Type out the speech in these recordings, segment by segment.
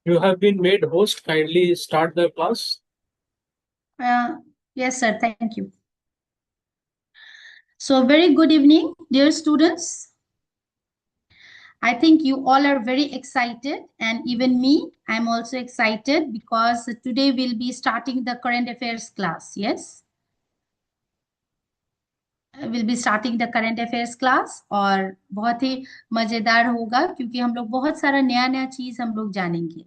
You have been made host. Kindly start the class. Uh, yes, sir. Thank you. So, very good evening, dear students. I think you all are very excited, and even me, I'm also excited because today we'll be starting the current affairs class. Yes, we'll be starting the current affairs class और बहुत ही मजेदार होगा क्योंकि हम लोग बहुत सारा नया नया चीज हम लोग जानेंगे.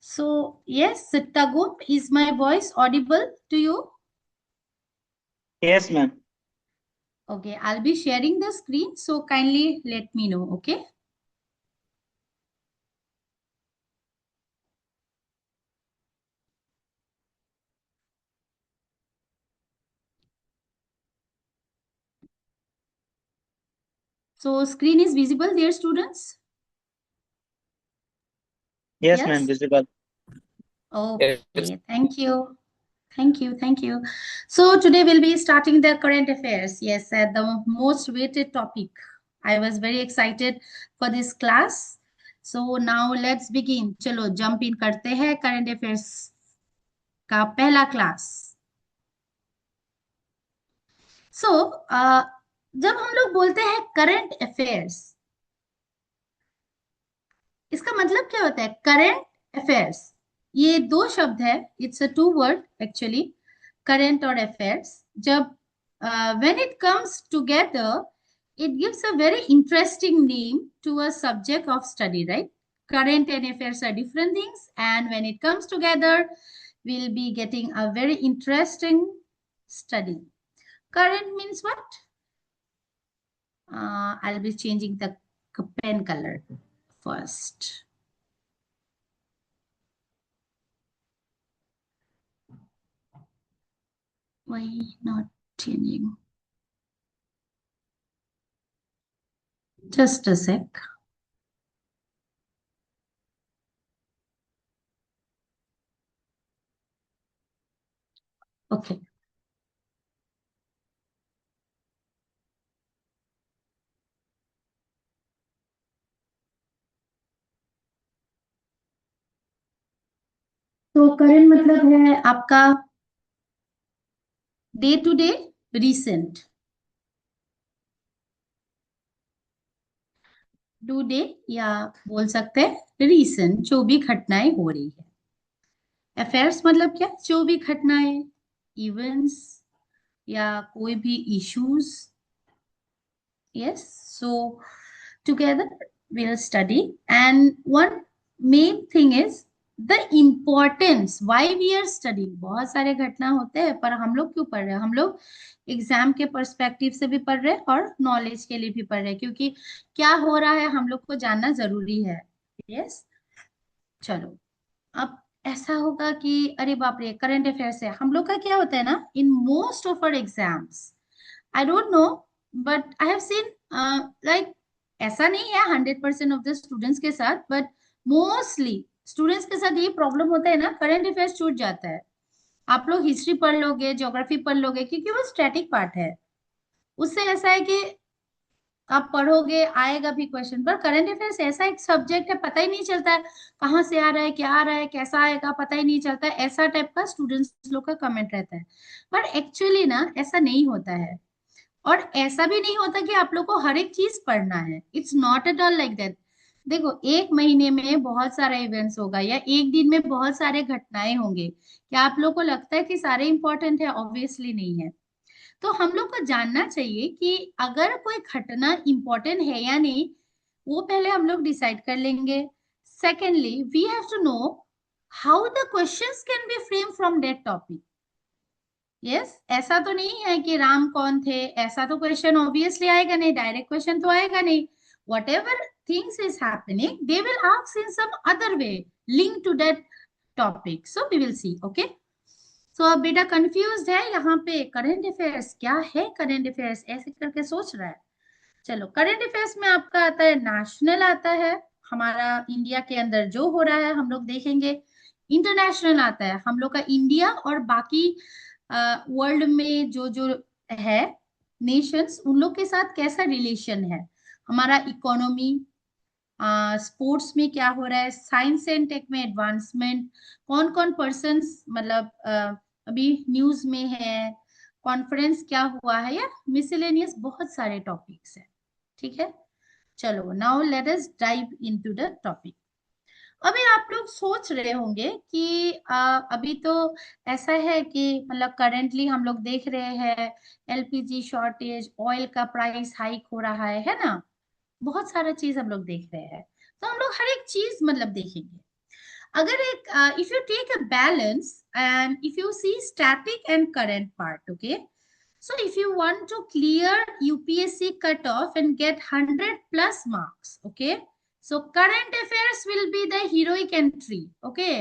So, yes, Tagum, is my voice audible to you? Yes, ma'am. Okay, I'll be sharing the screen, so kindly let me know, okay? So screen is visible, dear students? Yes, ma'am. Yes? Visible. Okay, thank you. Thank you. So today we'll be starting the current affairs. Yes, the most weighted topic. I was very excited for this class. So now let's begin. चलो jump in करते हैं current affairs का पहला class. So जब हम लोग बोलते हैं current affairs, इसका मतलब क्या होता है? करंट अफेयर्स, ये दो शब्द है. It's a two word actually, current और अफेयर्स. जब when it comes together, it gives a very interesting name to a subject of study, right? Current and affairs are different things, and when it comes together, we'll be getting a very interesting study. Current means what? I'll be changing the pen color first. Why not changing? Just a sec. Okay. तो current मतलब है आपका day to day recent. Today या बोल सकते हैं recent, जो भी घटनाएं हो रही है. अफेयर्स मतलब क्या? जो भी घटनाएं, इवेंट्स या कोई भी issues. Yes, so together we'll study, and one main thing is the importance why we are studying. बहुत सारे घटना होते हैं, पर हम लोग क्यों पढ़ रहे हैं? हम लोग एग्जाम के पर्सपेक्टिव से भी पढ़ रहे हैं और नॉलेज के लिए भी पढ़ रहे हैं, क्योंकि क्या हो रहा है हम लोग को जानना जरूरी है. यस, चलो. अब ऐसा होगा कि अरे बाप रे, करंट अफेयर्स है हम लोग का. क्या होता है ना, in most of our exams, I don't know, but I have seen like, ऐसा नहीं है 100% ऑफ द स्टूडेंट्स के साथ, बट मोस्टली स्टूडेंट्स के साथ ये प्रॉब्लम होता है ना, करंट अफेयर्स छूट जाता है. आप लोग हिस्ट्री पढ़ लोगे, ज्योग्राफी पढ़ लोगे, क्योंकि वो स्टैटिक पार्ट है. उससे ऐसा है कि आप पढ़ोगे, आएगा भी क्वेश्चन. पर करंट अफेयर्स ऐसा एक सब्जेक्ट है, पता ही नहीं चलता है कहाँ से आ रहा है, क्या आ रहा है, कैसा आएगा, पता ही नहीं चलता है. ऐसा टाइप का स्टूडेंट्स लोग का कमेंट रहता है. पर एक्चुअली ना ऐसा नहीं होता है. और ऐसा भी नहीं होता कि आप लोग को हर एक चीज पढ़ना है. It's not at all like that. देखो, एक महीने में बहुत सारा इवेंट्स होगा या एक दिन में बहुत सारे घटनाएं होंगे. क्या आप लोग को लगता है कि सारे इंपॉर्टेंट है? ऑब्वियसली नहीं है. तो हम लोग को जानना चाहिए कि अगर कोई घटना इंपॉर्टेंट है या नहीं, वो पहले हम लोग डिसाइड कर लेंगे. Secondly, we have to know how the questions can be frame from that topic. Yes, ऐसा तो नहीं है कि राम कौन थे, ऐसा तो क्वेश्चन ऑब्वियसली आएगा नहीं, डायरेक्ट क्वेश्चन तो आएगा नहीं. Whatever things is happening, they will ask in some other way link to that topic. So we will see. Okay, so अब बेटा कंफ्यूज है यहाँ पे, करंट अफेयर्स क्या है, करंट अफेयर्स ऐसे करके सोच रहा है. चलो, करंट अफेयर्स में आपका आता है नेशनल, आता है हमारा इंडिया के अंदर जो हो रहा है हम लोग देखेंगे. इंटरनेशनल आता है हम लोग का इंडिया और बाकी वर्ल्ड में जो जो है. नेशंस, उन लोग के साथ कैसा रिलेशन है, हमारा इकोनॉमी, स्पोर्ट्स में क्या हो रहा है, साइंस एंड टेक में एडवांसमेंट, कौन कौन पर्सन्स मतलब अभी न्यूज में है, कॉन्फ्रेंस क्या हुआ है, या मिसलेनियस बहुत सारे टॉपिक्स है। ठीक है, चलो now let us dive into the topic. अभी आप लोग सोच रहे होंगे कि अभी तो ऐसा है कि मतलब करेंटली हम लोग देख रहे हैं एलपीजी शॉर्टेज, ऑयल का प्राइस हाइक हो रहा है ना, बहुत सारा चीज हम लोग देख रहे हैं। तो हम लोग हर एक चीज मतलब देखेंगे। अगर एक if you take a balance and if you see static and current part, okay, so if you want to clear UPSC cutoff and get 100 plus marks, okay, so current affairs will be the heroic entry, okay.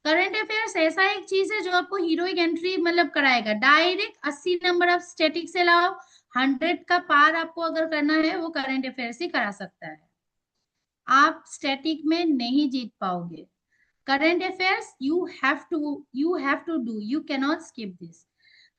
Current affairs ऐसा एक चीज है जो आपको heroic entry मतलब कराएगा, direct 80 number आप static से लाओ, 100 का पार आपको अगर करना है वो करंट अफेयर्स ही करा सकता है। आप स्टैटिक में नहीं जीत पाओगे। Current affairs you have to do, you can not skip this.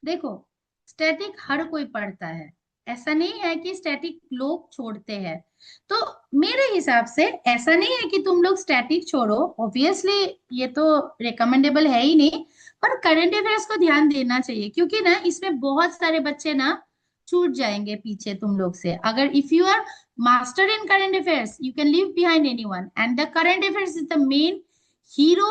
देखो, स्टैटिक हर कोई पढ़ता है, ऐसा नहीं है कि स्टैटिक लोग छोड़ते हैं। तो मेरे हिसाब से ऐसा नहीं है कि तुम लोग स्टैटिक छोड़ो, ऑब्वियसली ये तो रिकमेंडेबल है ही नहीं, पर करंट अफेयर्स को ध्यान देना चाहिए, क्योंकि ना इसमें बहुत सारे बच्चे ना छूट जाएंगे पीछे तुम लोग से। अगर if you are master in current affairs you can leave behind anyone, and the current affairs is the main hero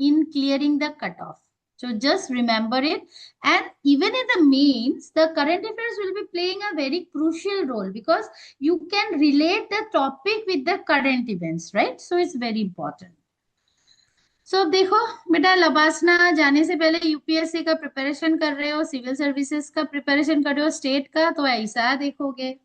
in clearing the cutoff. So just remember it. And even in the mains, the current affairs will be playing a very crucial role because you can relate the topic with the current events, right? So it's very important. So अब देखो बेटा, लबासना जाने से पहले UPSC का preparation कर रहे हो, सिविल सर्विसेज का प्रिपरेशन कर रहे हो, स्टेट का, तो ऐसा देखोगे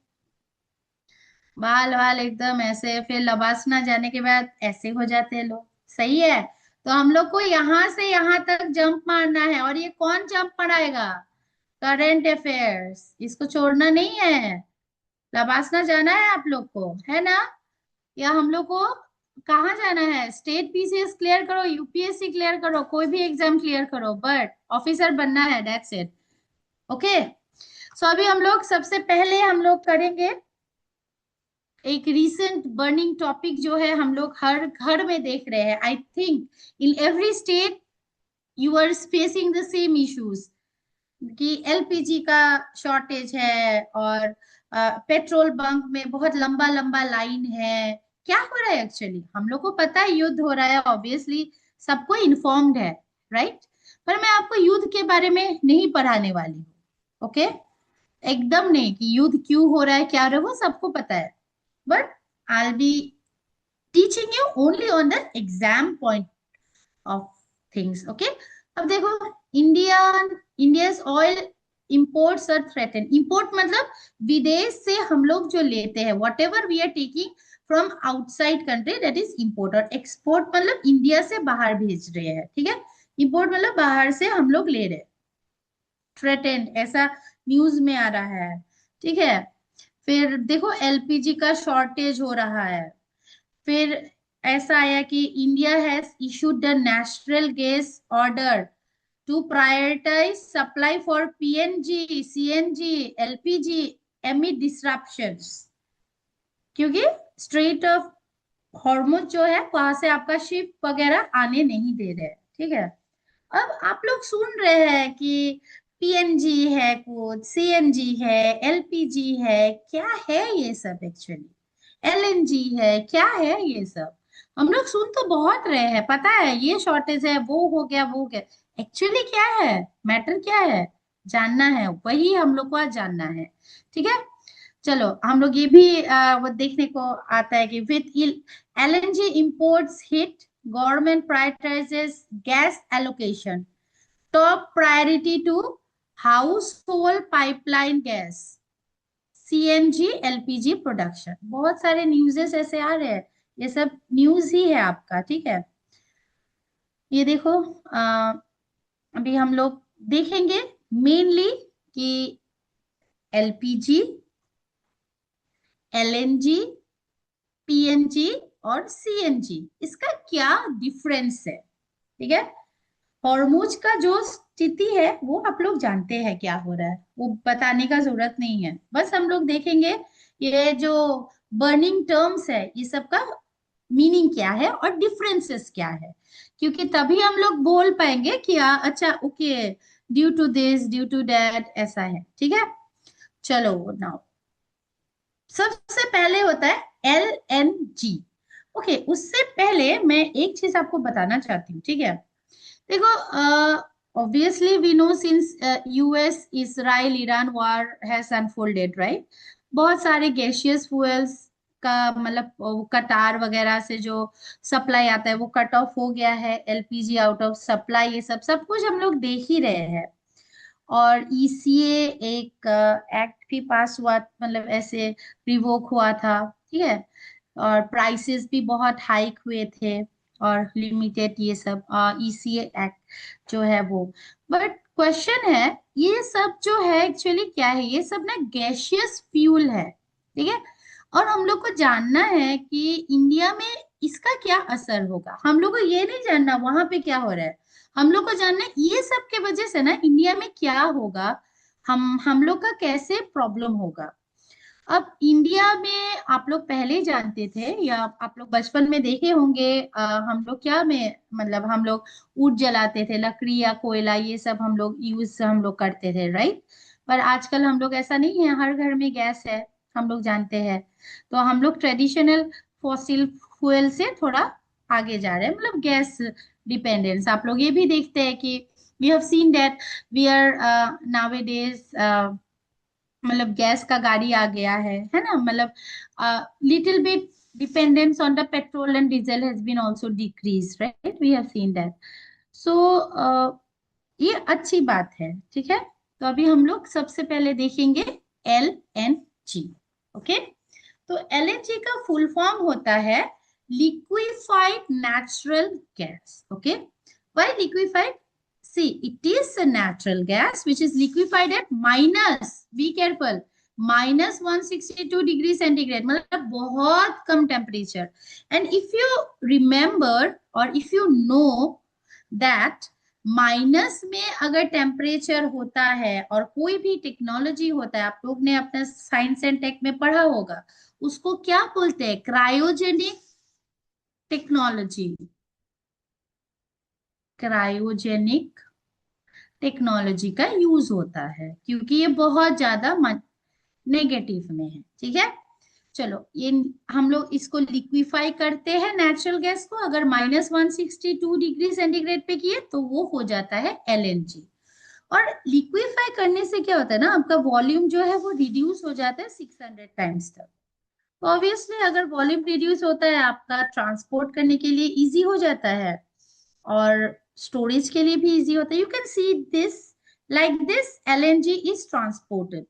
बाल वाल एकदम ऐसे, फिर लबासना जाने के बाद ऐसे हो जाते हैं लोग, सही है। तो हम लोग को यहां से यहां तक जंप मारना है, और ये कौन जंप मारेगा, करंट अफेयर्स, इसको छोड़ना नहीं है। लबासना जाना है आप लोग को, है ना, या हम लोग को कहाँ जाना है, स्टेट पीसीएस क्लियर करो, यूपीएससी क्लियर करो, कोई भी एग्जाम क्लियर करो, बट ऑफिसर बनना है, दैट्स इट, ओके। सो अभी हम लोग सबसे पहले हम लोग करेंगे एक रिसेंट बर्निंग टॉपिक जो है हम लोग हर घर में देख रहे हैं। I think in every state you are facing the same issues कि एलपीजी का शॉर्टेज है, और पेट्रोल बंक में बहुत लंबा लंबा लाइन है। क्या हो रहा है एक्चुअली, हम लोग को पता है युद्ध हो रहा है, ऑब्वियसली सबको इन्फॉर्म्ड है, राइट, पर मैं आपको युद्ध के बारे में नहीं पढ़ाने वाली हूँ, ओके, एकदम नहीं कि युद्ध क्यों हो रहा है क्या हो रहा है, वो सबको पता है, but I'll be teaching you only on the exam point of things, okay। अब देखो, India's oil imports are threatened। import मतलब विदेश से हम लोग जो लेते हैं, whatever we are taking from outside country, that is import, और export मतलब इंडिया से बाहर भेज रहे हैं, ठीक है। import मतलब बाहर से हम लोग ले रहे हैं, threatened ऐसा न्यूज में आ रहा है, ठीक है। फिर देखो एलपीजी का शॉर्टेज हो रहा है। फिर ऐसा आया कि India has issued the natural gas order to prioritise supply for PNG, CNG, LPG amid disruptions, क्योंकि स्ट्रेट ऑफ हॉर्मुज जो है वहां से आपका शिप वगैरह आने नहीं दे रहे, ठीक है। अब आप लोग सुन रहे हैं कि पीएनजी है, कुछ सीएनजी है, एलपीजी है, क्या है ये सब एक्चुअली, एलएनजी है, क्या है ये सब, हम लोग सुन तो बहुत रहे हैं, पता है ये शॉर्टेज है, वो हो गया, वो हो गया, एक्चुअली क्या है, मैटर क्या है, जानना है, वही हम लोग को आज जानना है, ठीक है। चलो हम लोग ये भी वो देखने को आता है कि with LNG imports hit, government prioritises gas allocation, top priority to household pipeline gas, CNG LPG production. बहुत सारे न्यूज़ेस ऐसे आ रहे हैं, ये सब न्यूज ही है आपका, ठीक है। ये देखो अभी हम लोग देखेंगे मेनली कि एलपीजी, एलएनजी, पीएनजी और सीएनजी, इसका क्या डिफरेंस है, ठीक है। हॉर्मुज का जो स्थिति है वो आप लोग जानते हैं क्या हो रहा है, वो बताने का जरूरत नहीं है। बस हम लोग देखेंगे ये जो बर्निंग टर्म्स है ये सब का मीनिंग क्या है और डिफरेंसेस क्या है, क्योंकि तभी हम लोग बोल पाएंगे कि अच्छा okay, due to this due to that ऐसा है। ठीक है, चलो नाउ सबसे पहले होता है LNG। ओके, उससे पहले मैं एक चीज आपको बताना चाहती हूँ। ठीक है, देखो, obviously we know since US Israel Iran war has unfolded, right, बहुत सारे गैसियस फ्यूल्स का मतलब कतार वगैरह से जो सप्लाई आता है वो कट ऑफ हो गया है, एलपीजी आउट ऑफ सप्लाई, ये सब सब कुछ हम लोग देख ही रहे हैं। और ईसीए एक एक्ट भी पास हुआ, मतलब ऐसे रिवोक हुआ था। ठीक है, और प्राइसेस भी बहुत हाइक हुए थे और लिमिटेड ये सब ईसीए एक्ट जो है वो। बट क्वेश्चन है, ये सब जो है एक्चुअली क्या है, ये सब ना गैसियस फ्यूल है। ठीक है, और हम लोग को जानना है कि इंडिया में इसका क्या असर होगा। हम लोग को ये नहीं जानना वहां पे क्या हो रहा है, हम लोग को जानना है ये सब के वजह से ना इंडिया में क्या होगा, हम लोग का कैसे प्रॉब्लम होगा। अब इंडिया में आप लोग पहले ही जानते थे या आप लोग बचपन में देखे होंगे, हम लोग क्या में मतलब हम लोग ऊट जलाते थे, लकड़ी या कोयला ये सब हम लोग करते थे, राइट। पर आजकल हम लोग ऐसा नहीं है, हर घर में गैस है, हम लोग जानते हैं। तो हम लोग ट्रेडिशनल फॉसिल फ्यूल से थोड़ा आगे जा रहे हैं, मतलब गैस डिपेंडेंस। आप लोग ये भी देखते हैं कि we have seen that we are nowadays, मतलब गैस का गाड़ी आ गया है ना, मतलब little bit dependence on the petrol and diesel has been also decrease, right, we have seen that. So ये अच्छी बात है। ठीक है, तो अभी हम लोग सबसे पहले देखेंगे LNG। ओके, तो LNG का फुल फॉर्म होता है liquefied natural gas. Okay, why liquefied? See, it is a natural gas which is liquefied at minus, be careful, minus 162 degree centigrade, मतलब बहुत कम temperature. And if you remember और if you know that minus में अगर temperature होता है और कोई भी टेक्नोलॉजी होता है, आप लोग ने अपना साइंस एंड टेक में पढ़ा होगा, उसको क्या बोलते हैं? क्रायोजेनिक टेक्नोलॉजी, क्रायोजेनिक टेक्नोलॉजी का यूज होता है, क्योंकि ये बहुत ज्यादा नेगेटिव में है। ठीक है, चलो ये हम लोग इसको लिक्विफाई करते हैं नेचुरल गैस को, अगर -162 डिग्री सेंटीग्रेड पे किए तो वो हो जाता है LNG। और लिक्विफाई करने से क्या होता है ना, आपका वॉल्यूम जो है वो रिड्यूस हो जाता है 600 टाइम्स तक। तो ऑब्वियसली अगर वॉल्यूम रिड्यूस होता है, आपका ट्रांसपोर्ट करने के लिए इजी हो जाता है और स्टोरेज के लिए भी इजी होता है। You can see this, like this LNG is transported,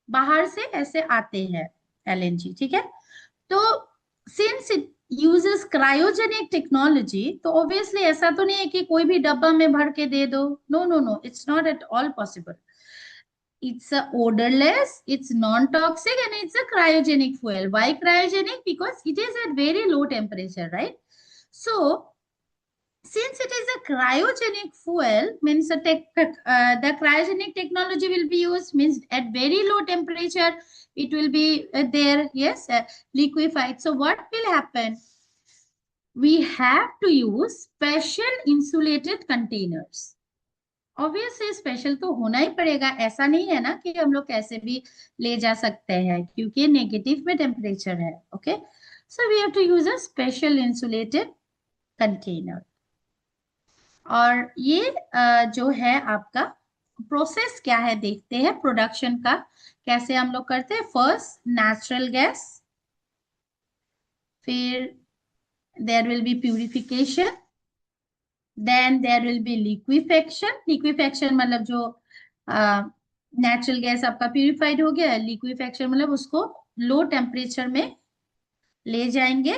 बाहर से ऐसे आते हैं LNG। ठीक है, तो since it uses cryogenic technology, तो ऑब्वियसली ऐसा तो नहीं है कि कोई भी डब्बा में भर के दे दो, no no no, it's not at all possible. It's a odorless, it's non-toxic, and it's a cryogenic fuel. Why cryogenic? Because it is at very low temperature, right? So since it is a cryogenic fuel, means the cryogenic technology will be used, means at very low temperature it will be there, yes, liquefied. So what will happen? We have to use special insulated containers. Obviously special तो होना ही पड़ेगा, ऐसा नहीं है ना कि हम लोग कैसे भी ले जा सकते हैं, क्योंकि नेगेटिव में टेम्परेचर है। Okay, so we have to use a special insulated container. और ये जो है आपका प्रोसेस क्या है, देखते हैं प्रोडक्शन का कैसे हम लोग करते हैं। फर्स्ट नेचुरल गैस, फिर there will be purification, then there will be liquefaction. Liquefaction मतलब जो नेचुरल गैस आपका प्यूरिफाइड हो गया, लिक्विफेक्शन मतलब उसको लो टेम्परेचर में ले जाएंगे,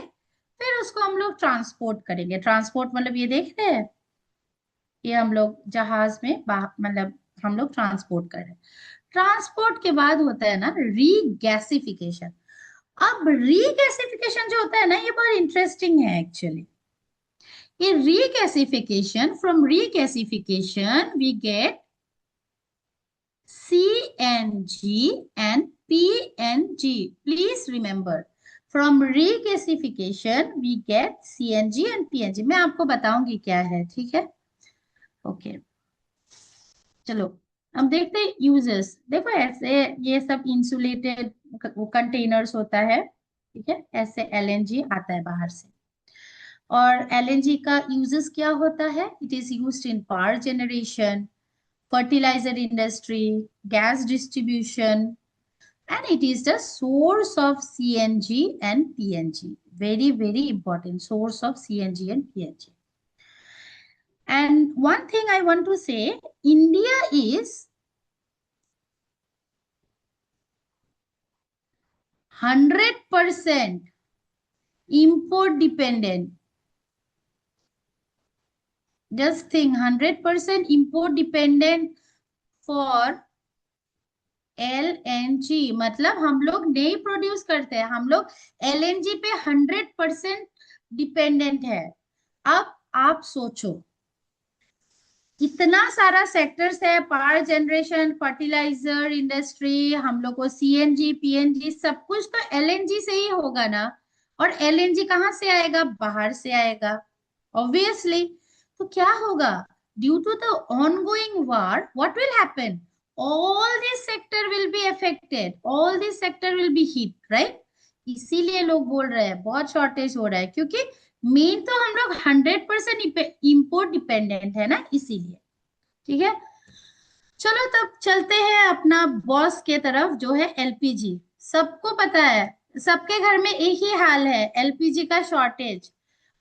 फिर उसको हम लोग ट्रांसपोर्ट करेंगे। ट्रांसपोर्ट मतलब ये देख रहे हैं, ये हम लोग जहाज में मतलब हम लोग ट्रांसपोर्ट कर रहे हैं। ट्रांसपोर्ट के बाद होता है ना रीगैसिफिकेशन। अब रीगैसिफिकेशन जो होता है ना, ये बहुत इंटरेस्टिंग है actually. In regasification, from regasification, we get CNG and PNG. Please remember, from regasification, we get CNG and PNG. मैं आपको बताऊंगी क्या है, ठीक है? ओके, चलो अब देखते हैं यूजेस। देखो ऐसे ये सब इंसुलेटेड कंटेनर्स होता है, ठीक है? ऐसे एलएनजी आता है बाहर से। और एलएनजी का यूजेस क्या होता है? It is used in power generation, fertilizer industry, gas distribution, and it is the source of CNG and PNG. Very, very important source of CNG and PNG. And one thing I want to say, India is 100% import dependent. Just think, 100% import dependent for LNG, मतलब हम लोग नहीं produce करते हैं, हम लोग LNG पे 100% dependent है। अब आप सोचो, इतना सारा सेक्टर्स है, पावर जनरेशन, फर्टिलाइजर इंडस्ट्री, हम लोग को CNG PNG सब कुछ तो LNG से ही होगा ना। और LNG कहाँ से आएगा? बाहर से आएगा ऑब्वियसली। तो क्या होगा? Due to the ongoing war what will happen? all this sector will be affected, all this sector will be hit, right? इसीलिए लोग बोल रहे हैं बहुत शॉर्टेज हो रहा है, क्योंकि मेन तो हम लोग 100% इंपोर्ट डिपेंडेंट है ना, इसीलिए। ठीक है, चलो तब चलते हैं अपना बॉस के तरफ, जो है एलपीजी। सबको पता है, सबके घर में एक ही हाल है, एलपीजी का शॉर्टेज।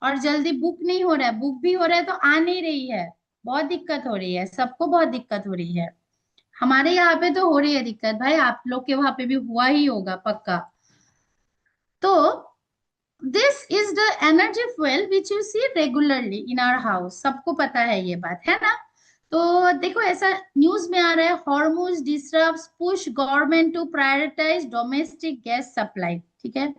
और जल्दी बुक नहीं हो रहा है, बुक भी हो रहा है तो आ नहीं रही है, बहुत दिक्कत हो रही है, सबको बहुत दिक्कत हो रही है। हमारे यहाँ पे तो हो रही है दिक्कत भाई, आप लोग के वहां पे भी हुआ ही होगा पक्का। तो this is the energy fuel which you see regularly in our house, सबको पता है ये बात, है ना? तो देखो ऐसा न्यूज में आ रहा है, Hormuz disrupts push government to prioritise domestic gas supply. ठीक है,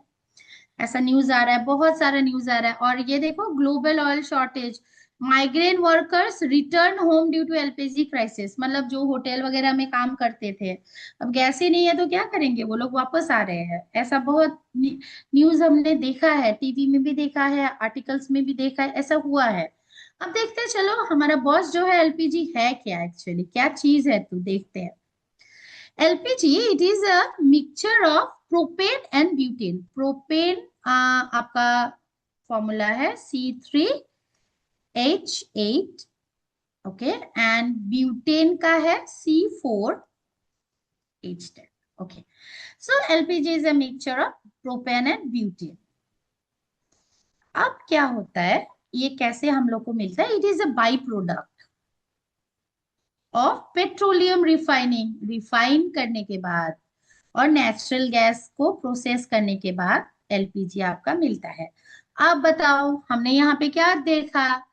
ऐसा न्यूज आ रहा है, बहुत सारा न्यूज आ रहा है। और ये देखो, global oil shortage, migrant workers return home due to LPG crisis, मतलब जो होटल वगैरह में काम करते थे, अब गैस ही नहीं है तो क्या करेंगे, वो लोग वापस आ रहे हैं। ऐसा बहुत न्यूज हमने देखा है, टीवी में भी देखा है, आर्टिकल्स में भी देखा है, ऐसा हुआ है। अब देखते हैं, चलो हमारा बॉस जो है एलपीजी है क्या, एक्चुअली क्या चीज है, तो देखते हैं। LPG it is a mixture of propane and butane. Propane आपका फॉर्मूला है C3H8, ओके, एंड ब्यूटेन का है C4H10, okay. So LPG is a mixture of propane and butane. अब क्या होता है, ये कैसे हम लोग को मिलता है? It is a by product of petroleum refining, refine करने के बाद और नेचुरल गैस को प्रोसेस करने के बाद एलपीजी आपका मिलता है। अब बताओ, हमने यहाँ पे क्या देखा?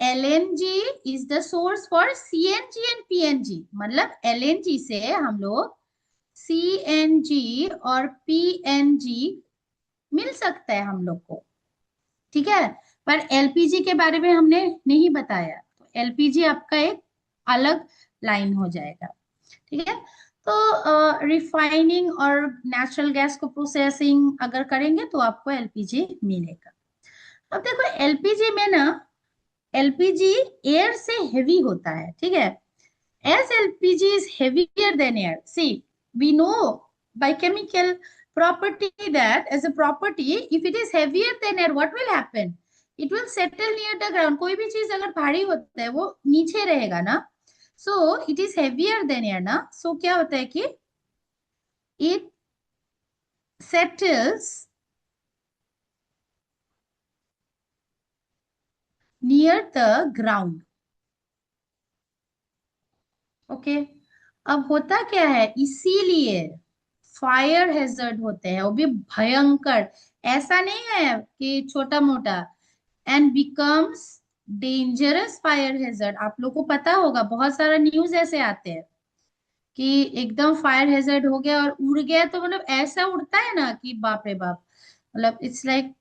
LNG is the source for CNG and PNG, मतलब LNG से हम लोग CNG और PNG मिल सकता है हम लोग को, ठीक है? पर LPG के बारे में हमने नहीं बताया, तो LPG आपका एक अलग लाइन हो जाएगा, ठीक है? तो रिफाइनिंग और नेचुरल गैस को प्रोसेसिंग अगर करेंगे तो आपको एलपीजी मिलेगा। अब देखो एलपीजी में ना, एलपीजी एयर से हेवी होता है, ठीक है? As LPG is heavier than air, see we know by chemical property that as a property if it is heavier than air what will happen? It will settle near the ground. कोई भी चीज अगर भारी होता है वो नीचे रहेगा ना, so it is heavier than air ना, so क्या होता है कि it settles near the ground, okay. अब होता क्या है, इसीलिए फायर हैजर्ड होते हैं, वो भी भयंकर, ऐसा नहीं है कि छोटा मोटा, and becomes dangerous fire hazard. आप लोग को पता होगा, बहुत सारा न्यूज ऐसे आते हैं कि एकदम फायर हैजर्ड हो गया और उड़ गया, तो मतलब ऐसा उड़ता है ना कि बाप रे बाप, मतलब इट्स लाइक,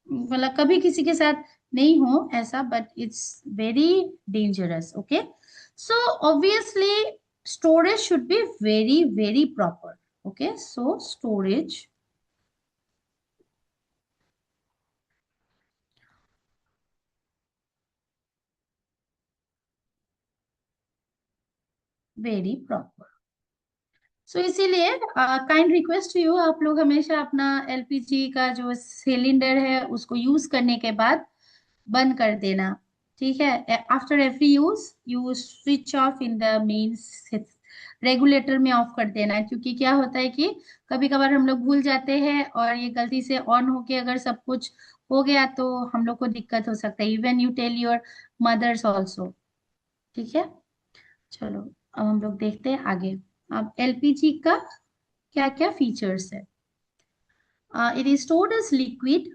मतलब कभी किसी के साथ नहीं हो ऐसा, but it's very dangerous. Okay, so obviously storage should be very very proper. Okay, so storage very proper. So इसीलिए काइंड रिक्वेस्ट टू यू, आप लोग हमेशा अपना एलपीजी का जो सिलेंडर है उसको यूज करने के बाद बंद कर देना. ठीक है, after every use you switch off in the mains regulator में ऑफ कर देना. क्योंकि क्या होता है कि कभी कभार हम लोग भूल जाते हैं और ये गलती से ऑन होके अगर सब कुछ हो गया तो हम लोग को दिक्कत हो सकता है. Even you tell your mothers also. ठीक है, चलो अब हम लोग देखते हैं आगे. अब एलपीजी का क्या क्या फीचर्स है. It is stored as liquid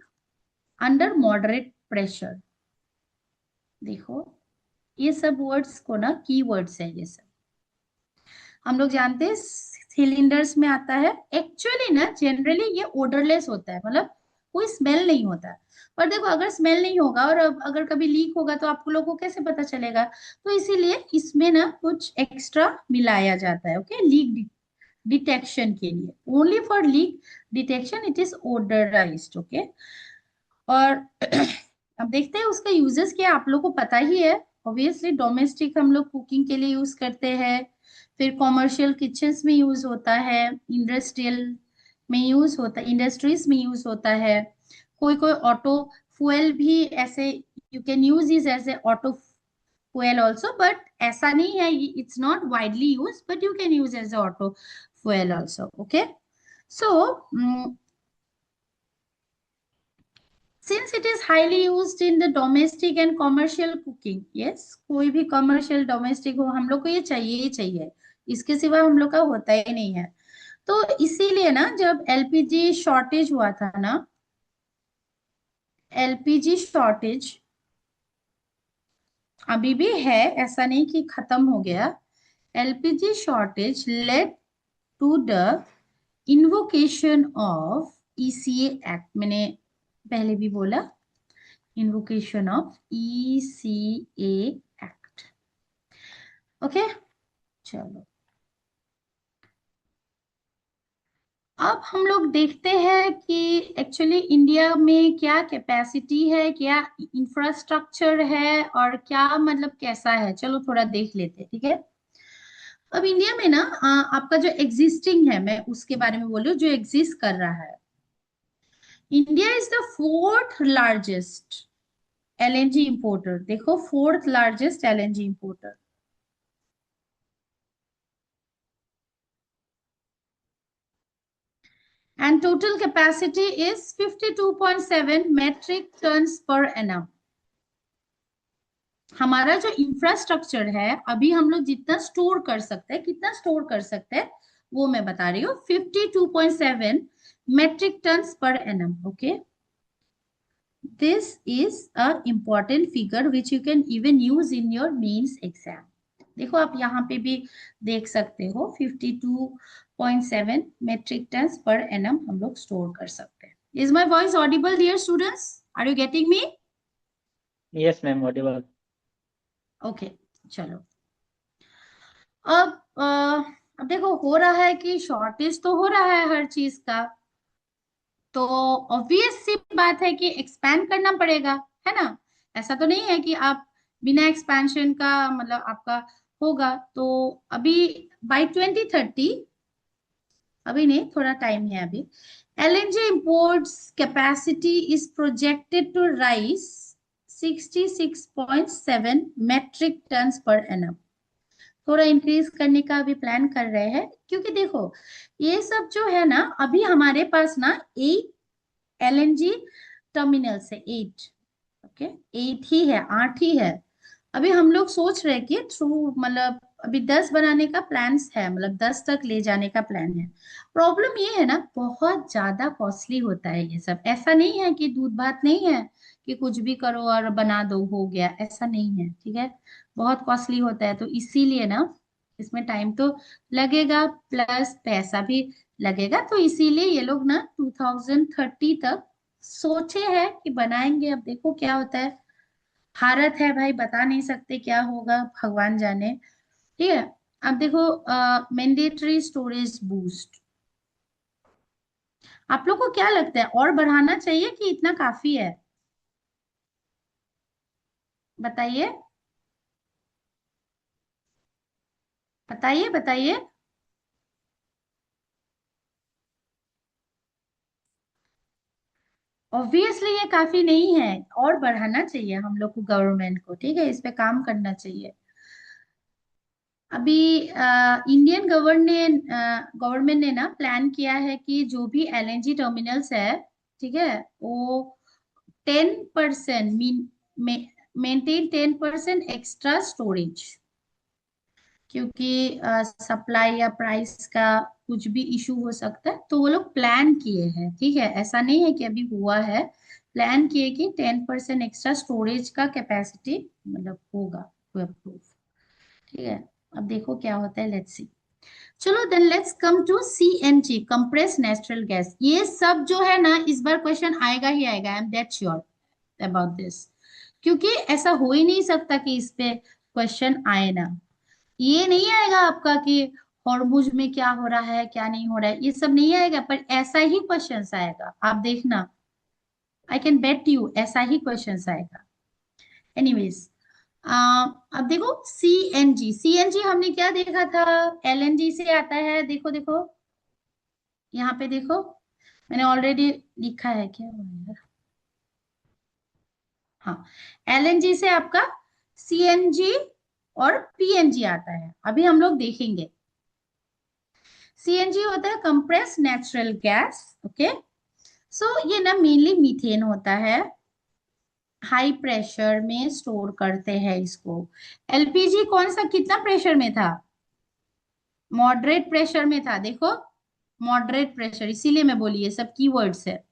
under moderate pressure. देखो ये सब वर्ड्स को ना की वर्ड्स है. ये सब हम लोग जानते हैं सिलिंडर्स में आता है. एक्चुअली ना जनरली ये ओडरलेस होता है, मतलब कोई स्मेल नहीं होता. पर देखो अगर स्मेल नहीं होगा और अब अगर कभी लीक होगा तो आप लोगों को कैसे पता चलेगा. तो इसीलिए इसमें ना कुछ एक्स्ट्रा मिलाया जाता है. ओके, लीक डिटेक्शन के लिए, only for leak detection it is odorised. Okay, और अब देखते हैं उसका यूजेस क्या है. आप लोग को पता ही है ऑब्वियसली. डोमेस्टिक हम लोग कुकिंग के लिए यूज करते हैं, फिर कॉमर्शियल किचन्स में यूज होता है, इंडस्ट्रियल में यूज होता है, इंडस्ट्रीज में यूज होता है. कोई कोई ऑटो फ्यूल भी ऐसे you can use is as a auto fuel also, but ऐसा नहीं है, it's not widely use, but you can use as a auto fuel also. Okay, so since it is highly used in the domestic and commercial cooking. Yes, कोई भी commercial domestic हो हम लोग को ये चाहिए ही चाहिए, इसके सिवा हम लोग का होता ही नहीं है. तो इसीलिए ना जब एलपीजी शॉर्टेज हुआ था ना, एलपीजी शॉर्टेज अभी भी है, ऐसा नहीं कि खत्म हो गया. LPG shortage led to the invocation of ECA act. मैंने पहले भी बोला, invocation of ECA Act. Okay, चलो अब हम लोग देखते हैं कि एक्चुअली इंडिया में क्या कैपेसिटी है, क्या इंफ्रास्ट्रक्चर है और क्या मतलब कैसा है. चलो थोड़ा देख लेते हैं. ठीक है, अब इंडिया में ना आपका जो एग्जिस्टिंग है, मैं उसके बारे में बोल रही हूँ जो एग्जिस्ट कर रहा है. India is the fourth largest LNG importer. देखो fourth largest LNG importer. And total capacity is 52.7 metric tons per annum. हमारा जो इंफ्रास्ट्रक्चर है अभी हम लोग जितना स्टोर कर सकते हैं, कितना स्टोर कर सकते हैं वो मैं बता रही हूँ. 52.7 metric tons per annum. Okay, this is a important figure which you can even use in your mains exam. देखो आप यहाँ पे भी देख सकते हो 52.7 metric tons per annum हम लोग स्टोर कर सकते हैं. Is my voice audible, dear students? Are you getting me? Yes, ma'am. Audible. Okay, चलो अब देखो हो रहा है कि शॉर्टेज तो हो रहा है हर चीज का, तो ऑब्वियस सी बात है कि एक्सपैंड करना पड़ेगा, है ना. ऐसा तो नहीं है कि आप बिना एक्सपेंशन का मतलब आपका होगा. तो अभी बाय 2030, अभी नहीं थोड़ा टाइम है अभी, LNG imports capacity is projected to rise 66.7 metric tons per annum. थोड़ा इंक्रीज करने का अभी प्लान कर रहे हैं. क्योंकि देखो ये सब जो है ना अभी हमारे पास ना 8 एलएनजी टर्मिनल से 8. ओके, 8 ही है, 8 ही है. अभी हम लोग सोच रहे हैं कि थ्रू मतलब अभी 10 बनाने का प्लान्स है, मतलब 10 तक ले जाने का प्लान है. प्रॉब्लम ये है ना बहुत ज्यादा कॉस्टली होता है ये सब. ऐसा नहीं है कि दूध भात नहीं है कि कुछ भी करो और बना दो हो गया, ऐसा नहीं है. ठीक है, बहुत कॉस्टली होता है. तो इसीलिए ना इसमें टाइम तो लगेगा प्लस पैसा भी लगेगा. तो इसीलिए ये लोग ना 2030 तक सोचे हैं कि बनाएंगे. अब देखो क्या होता है. भारत है भाई, बता नहीं सकते क्या होगा, भगवान जाने। ठीक है। अब देखो, मैंडेटरी स्टोरेज बूस्ट, आप लोग को क्या लगता है, और बढ़ाना चाहिए कि इतना काफी है? बताइए, बताइए, बताइए। ऑब्वियसली ये काफी नहीं है, और बढ़ाना चाहिए हम लोग को, गवर्नमेंट को, ठीक है, इस पे काम करना चाहिए। अभी इंडियन गवर्नमेंट ने ना प्लान किया है कि जो भी एलएनजी टर्मिनल्स है, ठीक है, वो 10% मेंटेन 10% एक्स्ट्रा स्टोरेज, क्योंकि सप्लाई या प्राइस का कुछ भी इशू हो सकता है, तो वो लोग प्लान किए हैं, ठीक है, ऐसा नहीं है कि अभी हुआ है। प्लान किए कि 10% एक्स्ट्रा स्टोरेज का कैपेसिटी मतलब होगा टू अप्रूव। ठीक है, अब देखो क्या होता है, लेट्स सी। चलो then let's come to CNG, compress natural gas. ये सब जो है ना, इस बार क्वेश्चन आएगा ही आएगा, I am that sure about this, क्योंकि ऐसा हो ही नहीं सकता कि इस पे क्वेश्चन आए ना। ये नहीं आएगा आपका कि हॉर्मुज में क्या हो रहा है क्या नहीं हो रहा है, ये सब नहीं आएगा, पर ऐसा ही क्वेश्चन आएगा, आप देखना, आई कैन बेट यू ऐसा ही क्वेश्चन आएगा। एनीवेज, अब देखो सीएनजी, सीएनजी हमने क्या देखा था, एलएनजी से आता है, देखो देखो, यहाँ पे देखो, मैंने ऑलरेडी लिखा है, क्या हुआ यार, हाँ, एलएनजी से आपका सीएनजी और पीएनजी आता है, अभी हम लोग देखेंगे। सीएनजी होता है कंप्रेस नेचुरल गैस, ओके। सो ये ना मेनली मीथेन होता है, हाई प्रेशर में स्टोर करते हैं इसको। एलपीजी कौन सा, कितना प्रेशर में था, मॉडरेट प्रेशर में था, देखो, मॉडरेट प्रेशर, इसीलिए मैं बोली ये सब कीवर्ड्स है।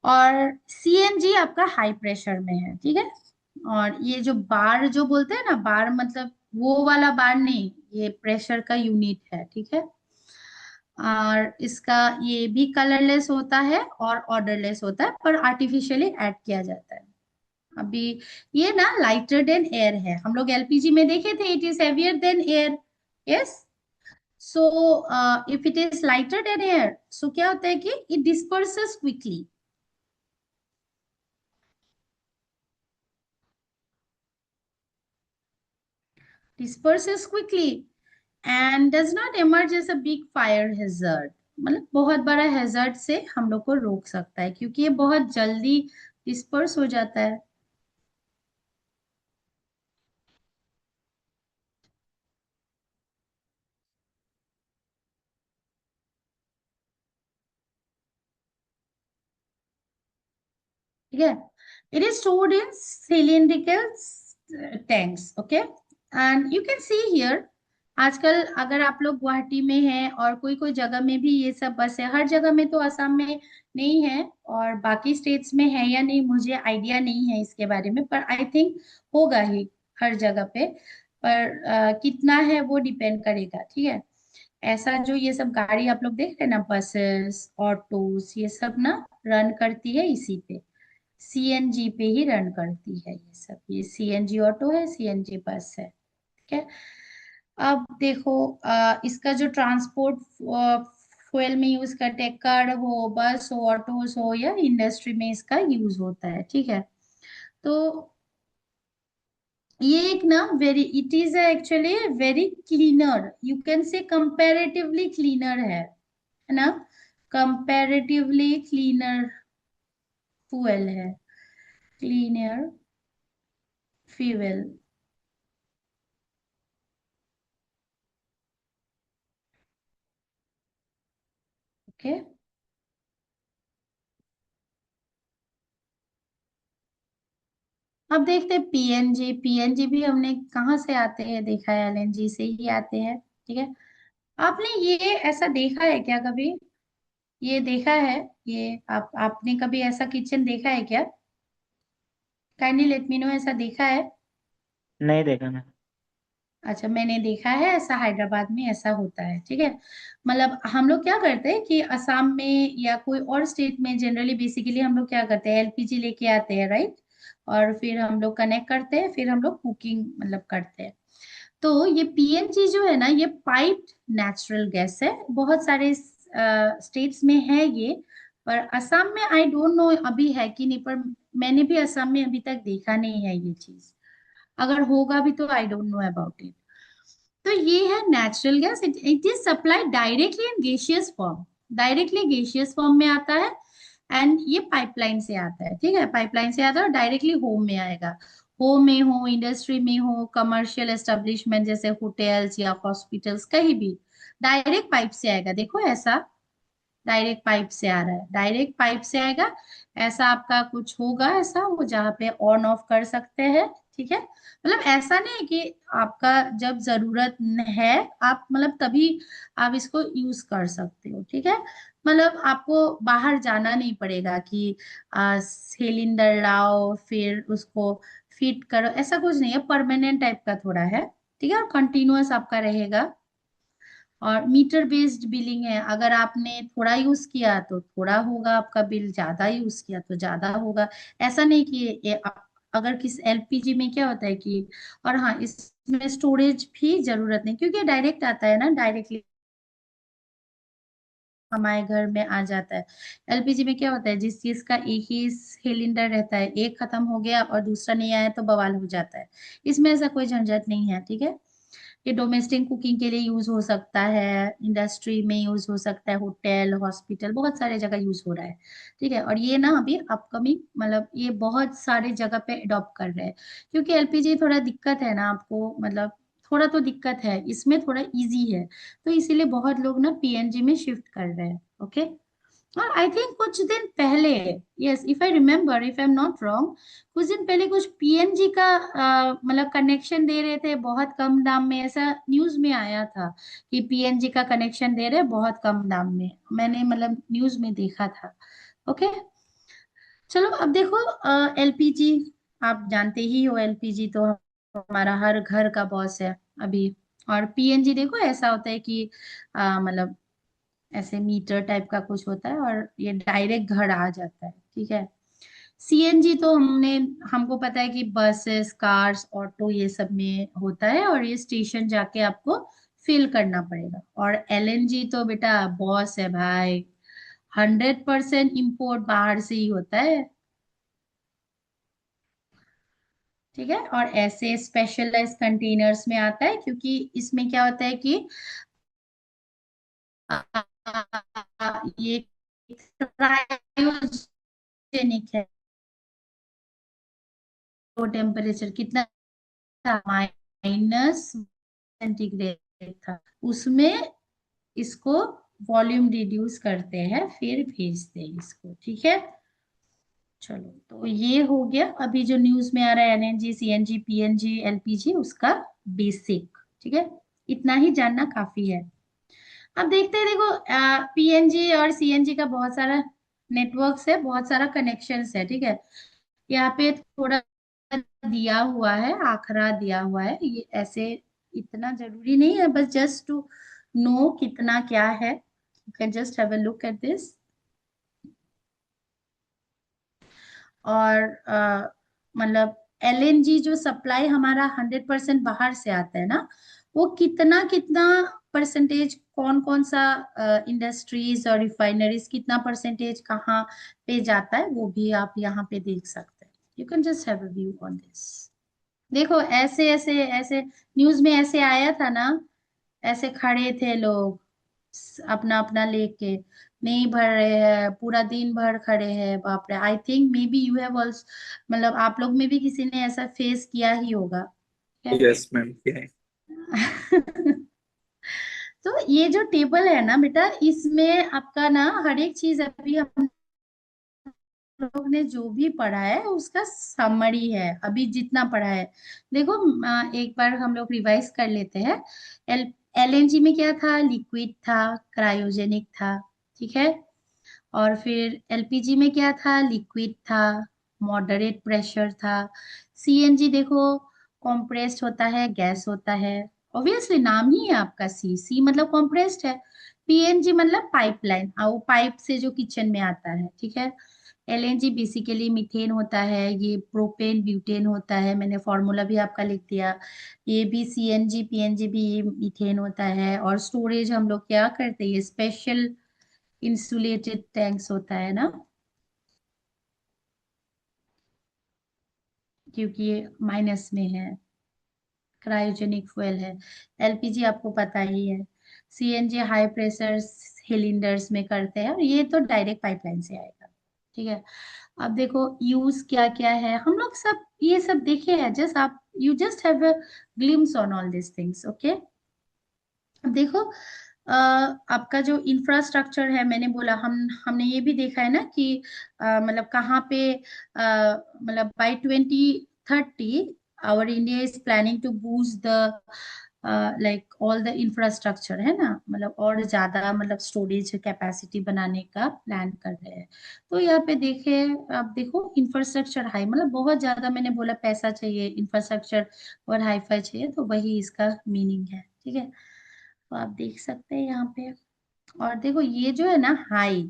और सीएनजी आपका हाई प्रेशर में है, ठीक है। और ये जो बार जो बोलते हैं ना, बार मतलब वो वाला बार नहीं, ये प्रेशर का यूनिट है, ठीक है। और इसका ये भी कलरलेस होता है और ऑर्डरलेस होता है, पर आर्टिफिशियली ऐड किया जाता है। अभी ये ना लाइटर देन एयर है, हम लोग एलपीजी में देखे थे, it is heavier than air, yes. So if it is lighter than air, so क्या होता है कि it disperses quickly, disperses quickly and does not emerge as a big fire hazard, मतलब बहुत बड़ा हैजर्ड से हम लोग को रोक सकता है, क्योंकि ये बहुत जल्दी डिस्पर्स हो जाता है। ठीक है, it is stored in cylindrical tanks, okay, and you can see here. आजकल अगर आप लोग गुवाहाटी में हैं और कोई कोई जगह में भी ये सब बस है, हर जगह में तो असम में नहीं है, और बाकी स्टेट्स में है या नहीं मुझे आइडिया नहीं है इसके बारे में, पर आई थिंक होगा ही हर जगह पे, पर कितना है वो डिपेंड करेगा, ठीक है। ऐसा जो ये सब गाड़ी आप लोग देख रहे हैं ना, बसेस ऑटोस, ये सब ना रन करती है इसी पे, सीएनजी पे ही रन करती है ये सब, ये सीएनजी ऑटो है, सीएनजी बस है, ठीक है। अब देखो, इसका जो ट्रांसपोर्ट फ्यूल में यूज करते हैं, कार हो, बस हो, ऑटोस हो, या इंडस्ट्री में इसका यूज होता है, ठीक है। तो ये एक ना very, it is actually very cleaner, you can से कंपैरेटिवली क्लीनर है ना, कंपैरेटिवली क्लीनर फ्यूल है, क्लीनर फ्यूल, ओके। अब देखते हैं पीएनजी, पीएनजी भी हमने कहाँ से आते हैं देखा है, एलएनजी से ही आते हैं, ठीक है। आपने ये ऐसा देखा है क्या कभी, ये देखा है, ये आपने कभी ऐसा किचन देखा है क्या, काइंडली लेट मी नो, ऐसा देखा है? नहीं देखा मैं। अच्छा, मैंने देखा है ऐसा, हैदराबाद में ऐसा होता है, ठीक है। मतलब हम लोग क्या करते हैं कि असम में या कोई और स्टेट में जनरली बेसिकली हम लोग क्या करते हैं, एलपीजी लेके आते हैं, राइट। और फिर हम लोग कनेक्ट करते हैं, फिर हम लोग कुकिंग मतलब करते हैं। तो ये पीएनजी जो है ना, ये पाइप्ड नेचुरल गैस है। बहुत सारे स्टेट्स में है ये, पर असम में आई डोंट नो अभी है कि नहीं, पर मैंने भी असम में अभी तक देखा नहीं है ये चीज। अगर होगा भी तो I don't know about it. तो ये है natural gas. It is supplied directly in gaseous form, directly gaseous form में आता है। एंड ये पाइपलाइन से आता है, ठीक है, पाइपलाइन से आता है और डायरेक्टली होम में आएगा। होम में हो, इंडस्ट्री में हो, कमर्शियल एस्टेब्लिशमेंट जैसे होटल्स या हॉस्पिटल्स, कहीं भी डायरेक्ट पाइप से आएगा। देखो ऐसा डायरेक्ट पाइप से आ रहा है, डायरेक्ट पाइप से आएगा। ऐसा आपका कुछ होगा ऐसा वो जहाँ पे ऑन ऑफ कर सकते हैं, ठीक है। मतलब ऐसा नहीं है कि आपका जब जरूरत है आप मतलब तभी आप इसको यूज कर सकते हो, ठीक है। मतलब आपको बाहर जाना नहीं पड़ेगा कि सिलेंडर लाओ फिर उसको फिट करो, ऐसा कुछ नहीं है। परमानेंट टाइप का थोड़ा है, ठीक है, और कंटिन्यूअस आपका रहेगा। और मीटर बेस्ड बिलिंग है, अगर आपने थोड़ा यूज किया तो थोड़ा होगा आपका बिल, ज्यादा यूज किया तो ज्यादा होगा। ऐसा नहीं कि अगर किस एलपीजी में क्या होता है कि, और हाँ इसमें स्टोरेज भी जरूरत नहीं, क्योंकि डायरेक्ट आता है ना, डायरेक्टली हमारे घर में आ जाता है। एलपीजी में क्या होता है, जिस चीज का एक ही सिलेंडर रहता है, एक खत्म हो गया और दूसरा नहीं आया तो बवाल हो जाता है। इसमें ऐसा कोई झंझट नहीं है, ठीक है। ये डोमेस्टिक कुकिंग के लिए यूज हो सकता है, इंडस्ट्री में यूज हो सकता है, होटल हॉस्पिटल बहुत सारे जगह यूज हो रहा है, ठीक है। और ये ना अभी अपकमिंग मतलब ये बहुत सारे जगह पे अडॉप्ट कर रहे हैं, क्योंकि एलपीजी थोड़ा दिक्कत है ना आपको, मतलब थोड़ा तो दिक्कत है इसमें, थोड़ा इजी है, तो इसीलिए बहुत लोग ना पीएनजी में शिफ्ट कर रहे हैं। ओके। और आई थिंक कुछ दिन पहले, yes if I remember, if I am not wrong, कुछ दिन पहले कुछ पीएनजी का मतलब कनेक्शन दे रहे थे बहुत कम दाम में, ऐसा न्यूज में आया था कि पीएनजी का कनेक्शन दे रहे हैं बहुत कम दाम में, मैंने मतलब न्यूज में देखा था। ओके। चलो अब देखो, एलपीजी आप जानते ही हो, एलपीजी तो हमारा हर घर का बॉस है अभी। और पीएनजी देखो ऐसा होता है कि मतलब ऐसे मीटर टाइप का कुछ होता है और ये डायरेक्ट घर आ जाता है, ठीक है। सीएनजी तो हमको पता है कि बसेस कार्स ऑटो ये सब में होता है, और ये स्टेशन जाके आपको फिल करना पड़ेगा। और एलएनजी तो बेटा बॉस है भाई, 100% इम्पोर्ट बाहर से ही होता है, ठीक है। और ऐसे स्पेशलाइज कंटेनर्स में आता है, क्योंकि इसमें क्या होता है कि ये क्रायोजेनिक है। तो टेम्परेचर कितना था, -सेंटीग्रेड था, उसमें इसको वॉल्यूम रिड्यूस करते हैं फिर भेजते हैं इसको, ठीक है। चलो तो ये हो गया अभी जो न्यूज में आ रहा है, एलएनजी सीएनजी पीएनजी एलपीजी उसका बेसिक, ठीक है। इतना ही जानना काफी है। अब देखते हैं, देखो पीएनजी और सीएनजी का बहुत सारा नेटवर्क्स है, बहुत सारा कनेक्शंस है, ठीक है। यहाँ पे थोड़ा दिया हुआ है, आंकड़ा दिया हुआ है, ये ऐसे इतना जरूरी नहीं है, बस जस्ट टू नो कितना क्या है। You can just have a look at this. और मतलब एलएनजी जो सप्लाई हमारा 100% बाहर से आता है ना, वो कितना कितना परसेंटेज, कौन कौन सा इंडस्ट्रीज और रिफाइनरीज कितना परसेंटेज कहाँ पे जाता है, वो भी आप यहाँ पे देख सकते हैं। You can just have a view on this. देखो ऐसे ऐसे ऐसे न्यूज में ऐसे आया था ना, ऐसे खड़े थे लोग अपना अपना लेके, नहीं भर रहे हैं, पूरा दिन भर खड़े हैं। बाप रे, I think may be you have also, मतलब आप लोग में भी किसी ने ऐसा फेस किया ही होगा, क्या? यस मैम, क्या है? तो ये जो टेबल है ना बेटा, इसमें आपका ना हर एक चीज अभी हम लोग ने जो भी पढ़ा है उसका समरी है, अभी जितना पढ़ा है। देखो एक बार हम लोग रिवाइज कर लेते हैं। एल एलएनजी में क्या था, लिक्विड था, क्रायोजेनिक था, ठीक है। और फिर एलपीजी में क्या था, लिक्विड था, मॉडरेट प्रेशर था। सीएनजी देखो कॉम्प्रेस्ड होता है, गैस होता है, ऑब्वियसली नाम ही है आपका, सी सी मतलब कॉम्प्रेस्ड है। पीएनजी मतलब पाइपलाइन, वो पाइप से जो किचन में आता है, ठीक है। एलएनजी बेसिकली मीथेन होता है, ये प्रोपेन ब्यूटेन होता है, मैंने फॉर्मूला भी आपका लिख दिया। ये भी सीएनजी पीएनजी भी ये मीथेन होता है। और स्टोरेज हम लोग क्या करते हैं, ये स्पेशल इंसुलेटेड टैंक्स होता है ना, क्योंकि ये माइनस में है, क्रायोजेनिक फ्यूल है। एलपीजी आपको पता ही है, सीएनजी हाई प्रेशर सिलेंडर्स में करते हैं, और ये तो डायरेक्ट पाइपलाइन से आएगा। ठीक है, अब देखो यूज क्या क्या है, हम लोग सब ये सब देखे हैं, जस्ट आप you just have a glimpse on all this things. Okay, अब देखो आपका जो इंफ्रास्ट्रक्चर है, मैंने बोला हमने ये भी देखा है ना कि मतलब कहाँ पे मतलब by 2030 our India is planning to boost the like all the infrastructure, है ना, मतलब और ज्यादा मतलब स्टोरेज कैपेसिटी बनाने का प्लान कर रहे हैं। तो यहाँ पे देखे, आप देखो इंफ्रास्ट्रक्चर हाई, मतलब बहुत ज्यादा, मैंने बोला पैसा चाहिए, इंफ्रास्ट्रक्चर और हाईफाई चाहिए, तो वही इसका मीनिंग है। ठीक है, तो आप देख सकते हैं यहाँ पे। और देखो ये जो है ना हाई,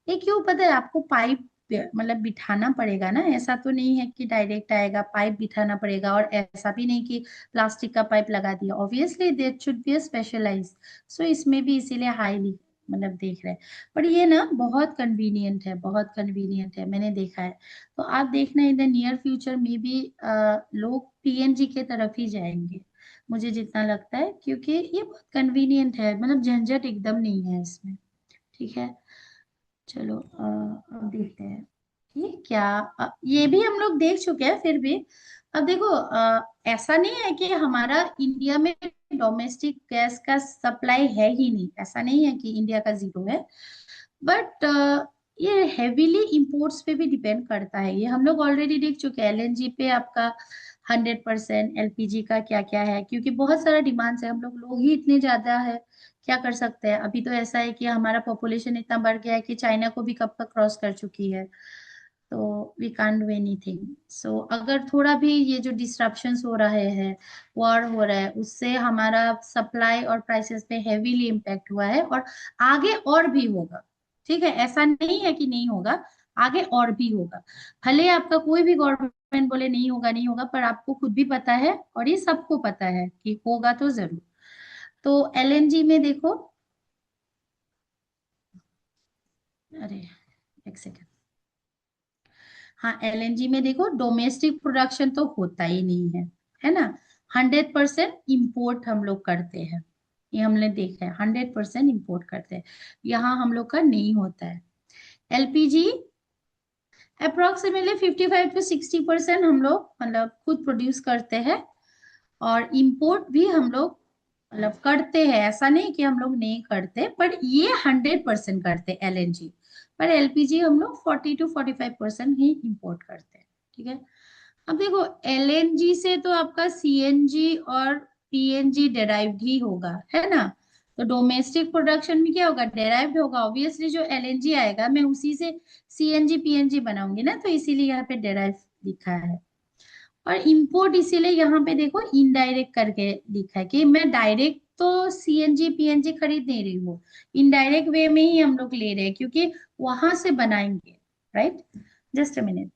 ये क्यों पता है आपको, पाइप मतलब बिठाना पड़ेगा ना, ऐसा तो नहीं है कि डायरेक्ट आएगा, पाइप बिठाना पड़ेगा। और ऐसा भी नहीं कि प्लास्टिक का पाइप लगा दिया, obviously that should be specialise. So इसमें भी इसीलिए हाई मतलब देख रहे हैं। पर ये ना बहुत कन्वीनियंट है, बहुत कन्वीनियंट है, मैंने देखा है। तो आप देखना इन द नियर फ्यूचर में भी लोग पीएनजी के तरफ ही जाएंगे, मुझे जितना लगता है, क्योंकि ये बहुत कन्वीनियंट है, मतलब झंझट एकदम नहीं है इसमें। ठीक है, चलो अब देखते हैं कि क्या ये भी हम लोग देख चुके हैं, फिर भी अब देखो ऐसा नहीं है कि हमारा इंडिया में डोमेस्टिक गैस का सप्लाई है ही नहीं, ऐसा नहीं है कि इंडिया का जीरो है। बट ये हेवीली इंपोर्ट्स पे भी डिपेंड करता है, ये हम लोग ऑलरेडी देख चुके हैं। एलएनजी पे आपका 100%, एलपीजी का क्या क्या है, क्योंकि बहुत सारा डिमांड है, हम लोग ही इतने ज्यादा है, क्या कर सकते हैं। अभी तो ऐसा है कि हमारा पॉपुलेशन इतना बढ़ गया है कि चाइना को भी कब तक क्रॉस कर चुकी है, तो वी कांट डू एनीथिंग। सो अगर थोड़ा भी ये जो डिस्ट्रप्शंस हो रहे हैं, वॉर हो रहा है, उससे हमारा सप्लाई और प्राइसेस पे हेवीली इम्पेक्ट हुआ है, और आगे और भी होगा। ठीक है, ऐसा नहीं है कि नहीं होगा, आगे और भी होगा। भले आपका कोई भी गवर्नमेंट बोले नहीं होगा नहीं होगा, पर आपको खुद भी पता है और ये सबको पता है कि होगा तो जरूर। तो एलएनजी में देखो, अरे एक सेकेंड, हाँ एलएनजी में देखो डोमेस्टिक प्रोडक्शन तो होता ही नहीं है ना, 100% इम्पोर्ट हम लोग करते हैं, ये हमने देखा है, 100% इम्पोर्ट करते हैं, यहाँ हम लोग का नहीं होता है। एलपीजी अप्रोक्सीमेटली 55 to 60% हम लोग मतलब खुद प्रोड्यूस करते हैं, और इम्पोर्ट भी हम लोग मतलब करते हैं, ऐसा नहीं कि हम लोग नहीं करते, पर ये 100% करते हैं एलएनजी। पर एलपीजी हम लोग 40 to 45% ही इम्पोर्ट करते हैं। ठीक है, अब देखो एलएनजी से तो आपका सीएनजी और पीएनजी डेराइव्ड ही होगा, है ना, तो डोमेस्टिक प्रोडक्शन में क्या होगा, डेराइव्ड होगा, ऑब्वियसली जो एलएनजी आएगा मैं उसी से सीएनजी पीएनजी बनाऊंगी ना, तो इसीलिए यहाँ पे डेराइव लिखा है। और इम्पोर्ट इसीलिए यहाँ पे देखो इनडायरेक्ट करके लिखा है, कि मैं डायरेक्ट तो सीएनजी पीएनजी खरीद नहीं रही हूँ, इनडायरेक्ट वे में ही हम लोग ले रहे हैं, क्योंकि वहां से बनाएंगे। Right, just a minute.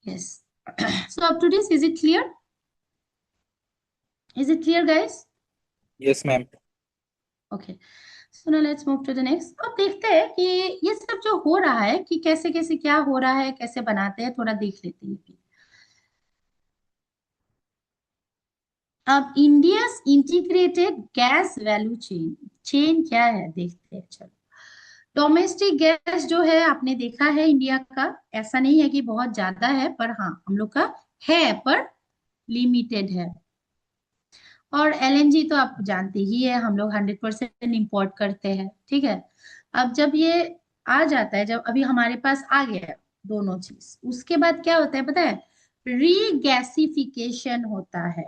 Yes. So up to this, is it clear? Is it clear, guys? Yes, ma'am. Okay. So now let's move to the next. अब देखते हैं कि ये सब जो हो रहा है कि कैसे कैसे क्या हो रहा है, कैसे बनाते हैं, थोड़ा देख लेते हैं भी। अब India integrated gas value chain, chain क्या है देखते हैं, चलो। डोमेस्टिक गैस जो है आपने देखा है इंडिया का, ऐसा नहीं है कि बहुत ज्यादा है, पर हाँ हम लोग का है, पर लिमिटेड है। और एलएनजी तो आप जानते ही है, हम लोग 100% इम्पोर्ट करते हैं। ठीक है, अब जब ये आ जाता है, जब अभी हमारे पास आ गया है दोनों चीज, उसके बाद क्या होता है पता है, रीगैसिफिकेशन होता है।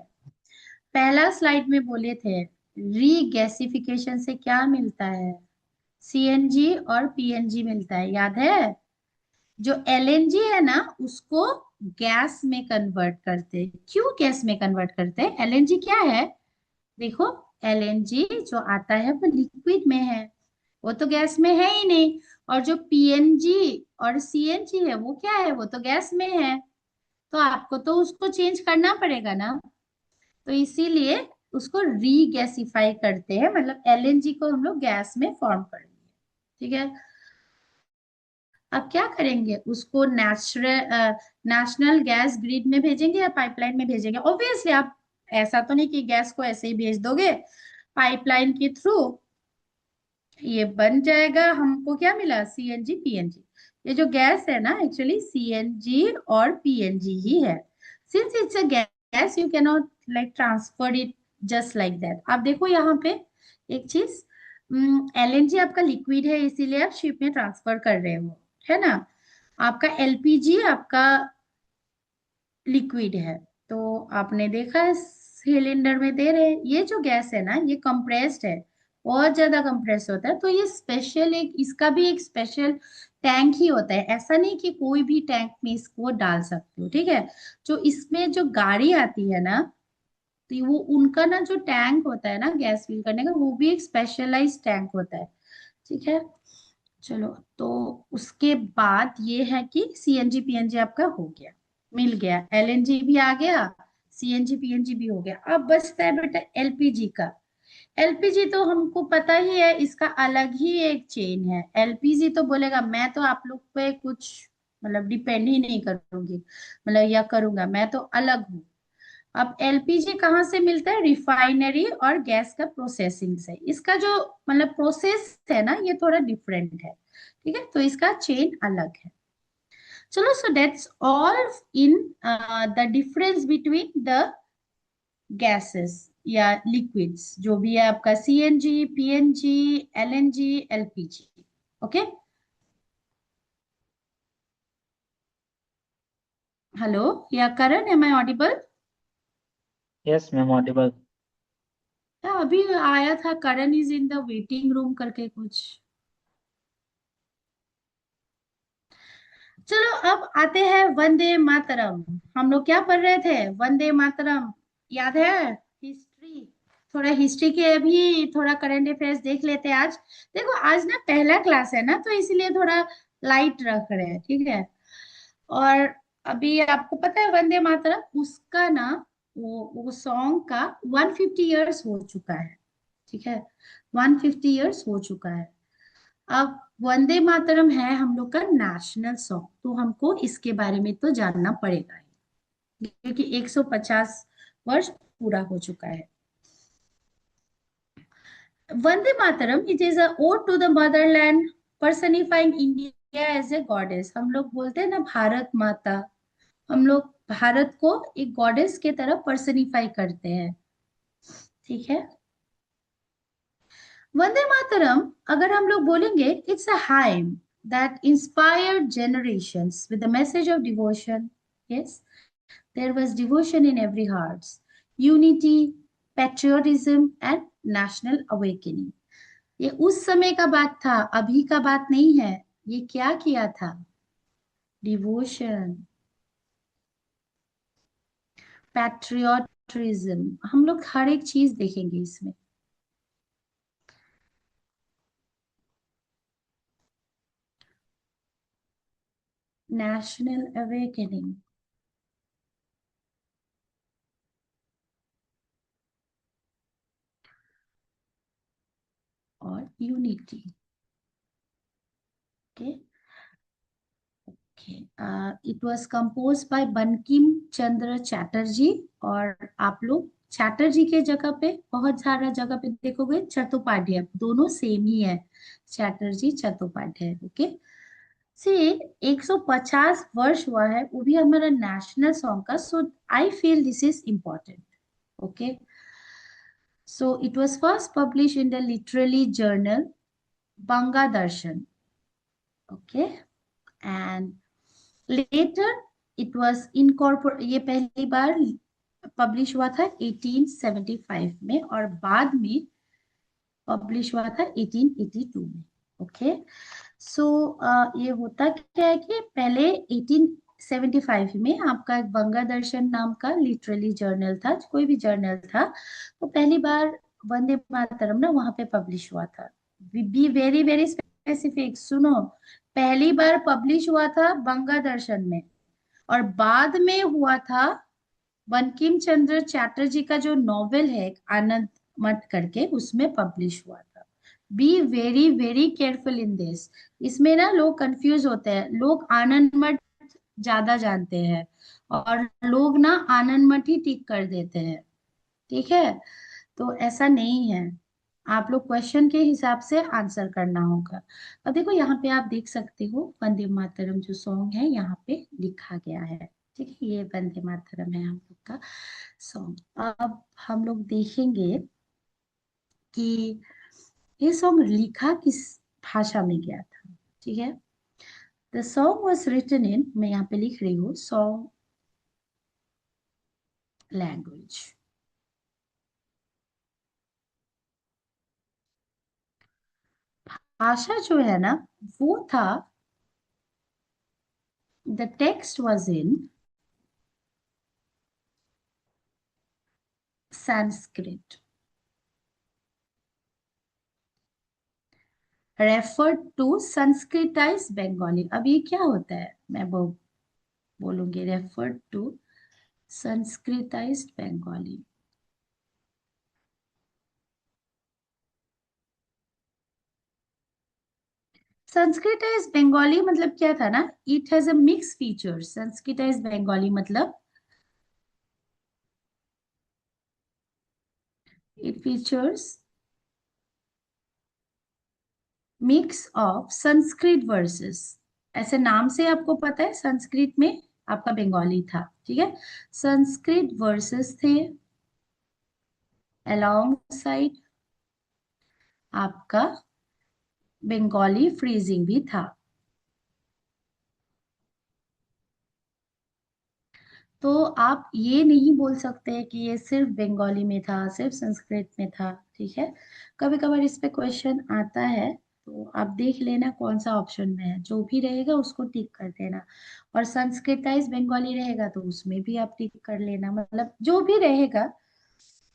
पहला स्लाइड में बोले थे, रीगैसिफिकेशन से क्या मिलता है, सीएनजी और पीएनजी मिलता है, याद है। जो एलएनजी है ना, उसको गैस में कन्वर्ट करते हैं। क्यों गैस में कन्वर्ट करते हैं, एलएनजी क्या है, देखो LNG जो आता है वो लिक्विड में है, वो तो गैस में है ही नहीं। और जो PNG और CNG है वो क्या है, वो तो गैस में है। तो आपको तो उसको चेंज करना पड़ेगा ना। तो इसीलिए उसको रीगैसिफाई करते हैं, मतलब LNG को हम लोग गैस में फॉर्म करेंगे। ठीक है। अब क्या करेंगे, उसको नेशनल गैस ग्रिड में भेजेंगे या पाइपलाइन में भेजेंगे। ऑब्वियसली आप ऐसा तो नहीं कि गैस को ऐसे ही भेज दोगे पाइपलाइन के थ्रू। ये बन जाएगा, हमको क्या मिला, CNG PNG। ये जो गैस है ना एक्चुअली CNG और PNG ही है। Since it's a gas you can not like transfer it just like that. आप देखो यहाँ पे एक चीज, LNG आपका लिक्विड है इसीलिए आप शिप में ट्रांसफर कर रहे हो, है ना। आपका LPG आपका लिक्विड है। तो आपने देखा है सिलेंडर में दे रहे हैं, ये जो गैस है ना ये कंप्रेस्ड है, बहुत ज्यादा कंप्रेस होता है। तो ये स्पेशल एक, इसका भी एक स्पेशल टैंक ही होता है, ऐसा नहीं कि कोई भी टैंक में इसको डाल सकते हो। ठीक है। जो इसमें जो गाड़ी आती है ना, तो वो उनका ना जो टैंक होता है ना गैस फिल करने का, वो भी एक स्पेशलाइज टैंक होता है। ठीक है। चलो, तो उसके बाद ये है कि CNG PNG आपका हो गया, मिल गया, LNG भी आ गया, CNG PNG भी हो गया। अब बचता है बेटा LPG का। LPG तो हमको पता ही है, इसका अलग ही एक चेन है। LPG तो बोलेगा मैं तो आप लोग पे कुछ मतलब डिपेंड ही नहीं करूंगी, मतलब या करूंगा, मैं तो अलग हूँ। अब LPG कहाँ से मिलता है, रिफाइनरी और गैस का प्रोसेसिंग से। इसका जो मतलब प्रोसेस है ना ये थोड़ा डिफरेंट है। ठीक है, तो इसका चेन अलग है। चलो, so that's all in the difference between the gases या लिक्विड्स, जो भी है आपका CNG PNG LNG LPG। Okay. Hello, yeah Karan, am I audible? Yes ma'am audible. अभी आया था Karan is in the waiting room करके कुछ। चलो, अब आते हैं वंदे मातरम। हम लोग क्या पढ़ रहे थे, वंदे मातरम, याद है? हिस्ट्री, थोड़ा हिस्ट्री के भी थोड़ा करंट अफेयर्स देख लेते हैं आज। देखो आज ना पहला क्लास है ना, तो इसलिए थोड़ा लाइट रख रहे हैं। ठीक है। और अभी आपको पता है वंदे मातरम उसका ना, वो सॉन्ग का 150 इयर्स हो चुका है। ठीक है, 150 इयर्स हो चुका है। अब वंदे मातरम है हम लोग का नेशनल सॉन्ग, तो हमको इसके बारे में तो जानना पड़ेगा ही, क्योंकि 150 वर्ष पूरा हो चुका है। Vande Mataram it is a ode to the motherland personifying India as a goddess. हम लोग बोलते हैं ना भारत माता, हम लोग भारत को एक गॉडेस के तरह पर्सनिफाई करते हैं। ठीक है। वंदे मातरम अगर हम लोग बोलेंगे, it's a hymn that inspired generations with the message of devotion. Yes, there was devotion in every heart, unity, patriotism, and national awakening. ये उस समय का बात था, अभी का बात नहीं है। ये क्या किया था, डिवोशन, पैट्रियोटिज्म, हम लोग हर एक चीज देखेंगे इसमें। नेशनल अवेकनिंग और unity. Okay. It was compose by Bankim Chandra Chatterjee. और आप लोग चैटर्जी के जगह पे बहुत सारा जगह पे देखोगे चट्टोपाध्याय, दोनों सेम ही है, चैटर्जी चट्टोपाध्याय। ओके। से 150 वर्ष हुआ है, वो भी हमारा नेशनल सॉन्ग का। So I feel this is important. Okay. So it was first publish in the literary journal Banga Darshan. Okay. And later it was incorporate, ये पहली बार पब्लिश हुआ था 1875 में, और बाद में पब्लिश हुआ था 1882 में। ओके। सो ये होता क्या है कि पहले 75 में आपका एक बंगा दर्शन नाम का लिटरली जर्नल था, कोई भी जर्नल था, तो पहली बार वंदे मातरम ना वहां पे पब्लिश हुआ था। बी वेरी वेरी स्पेसिफिक, सुनो, पहली बार पब्लिश हुआ था बंगा दर्शन में, और बाद में हुआ था बंकिम चंद्र चैटर्जी का जो नॉवेल है आनंद मठ करके, उसमें पब्लिश हुआ था। B very very careful in this. इसमें ना लोग कंफ्यूज होते हैं, लोग आनंद मठ ज्यादा जानते हैं और लोग ना आनंद मठ ही टिक कर देते हैं, ठीक है? तो ऐसा नहीं है, आप लोग क्वेश्चन के हिसाब से आंसर करना होगा। अब देखो यहाँ पे आप देख सकते हो वंदे मातरम जो सॉन्ग है यहाँ पे लिखा गया है, ठीक है? ये वंदे मातरम है हम लोग का सॉन्ग। अब हम लोग देखेंगे कि ये सॉन्ग लिखा किस भाषा में गया था, ठीक है? The song was written in, मैं यहाँ पे लिख रही हूँ सॉन्ग लैंग्वेज। भाषा जो है ना वो था, the text was in Sanskrit, referred to Sanskritise Bengali. अब ये क्या होता है, मैं वो बोलूंगी, referred to Sanskritised Bengali. Sanskritised Bengali मतलब क्या था ना, it has a mix feature. Sanskritised Bengali मतलब it features mix of Sanskrit verses. ऐसे नाम से आपको पता है संस्कृत में आपका बंगाली था, ठीक है? संस्कृत वर्सेस थे, अलोंग साइड आपका बंगाली फ्रीजिंग भी था। तो आप ये नहीं बोल सकते कि ये सिर्फ बंगाली में था, सिर्फ संस्कृत में था, ठीक है? कभी कभार इस पे क्वेश्चन आता है, तो आप देख लेना कौन सा ऑप्शन में है, जो भी रहेगा उसको टिक कर देना। और संस्कृताइज बंगाली रहेगा तो उसमें भी आप टिक कर लेना, मतलब जो भी रहेगा,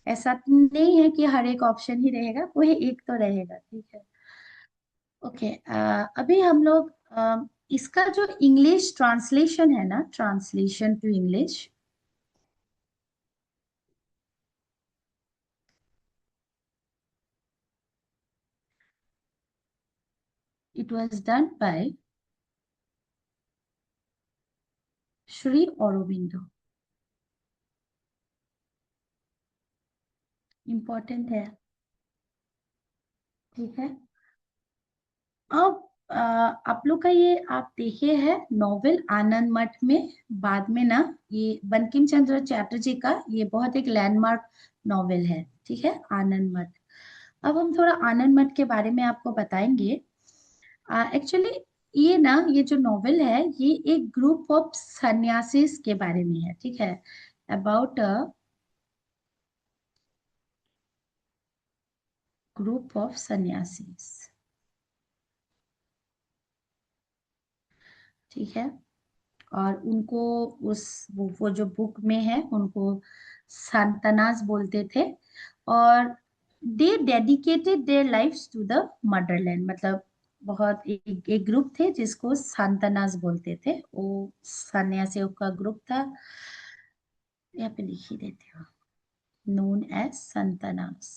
ऐसा नहीं है कि हर एक ऑप्शन ही रहेगा, कोई एक तो रहेगा, ठीक है? ओके, अभी हम लोग इसका जो इंग्लिश ट्रांसलेशन है ना, translation to English, it was done by Shri Aurobindo. Important है, ठीक है? अब आप लोग का ये आप देखे हैं नॉवेल आनंद मठ में, बाद में ना ये बंकिम चंद्र चैटर्जी का ये बहुत एक लैंडमार्क नॉवेल है, ठीक है? आनंद मठ। अब हम थोड़ा आनंद मठ के बारे में आपको बताएंगे। एक्चुअली ये ना, ये जो नॉवेल है ये एक ग्रुप ऑफ सन्यासीस के बारे में है, ठीक है? अबाउट अ ग्रुप ऑफ सन्यासीस, ठीक है? और उनको उस वो जो बुक में है उनको सांतनास बोलते थे, और they dedicated their lives to the motherland. मतलब बहुत एक ग्रुप थे जिसको सांतनास बोलते थे, वो सन्यासियों का ग्रुप था। यहाँ पे लिख ही देती हूँ, नोन एज संतनास।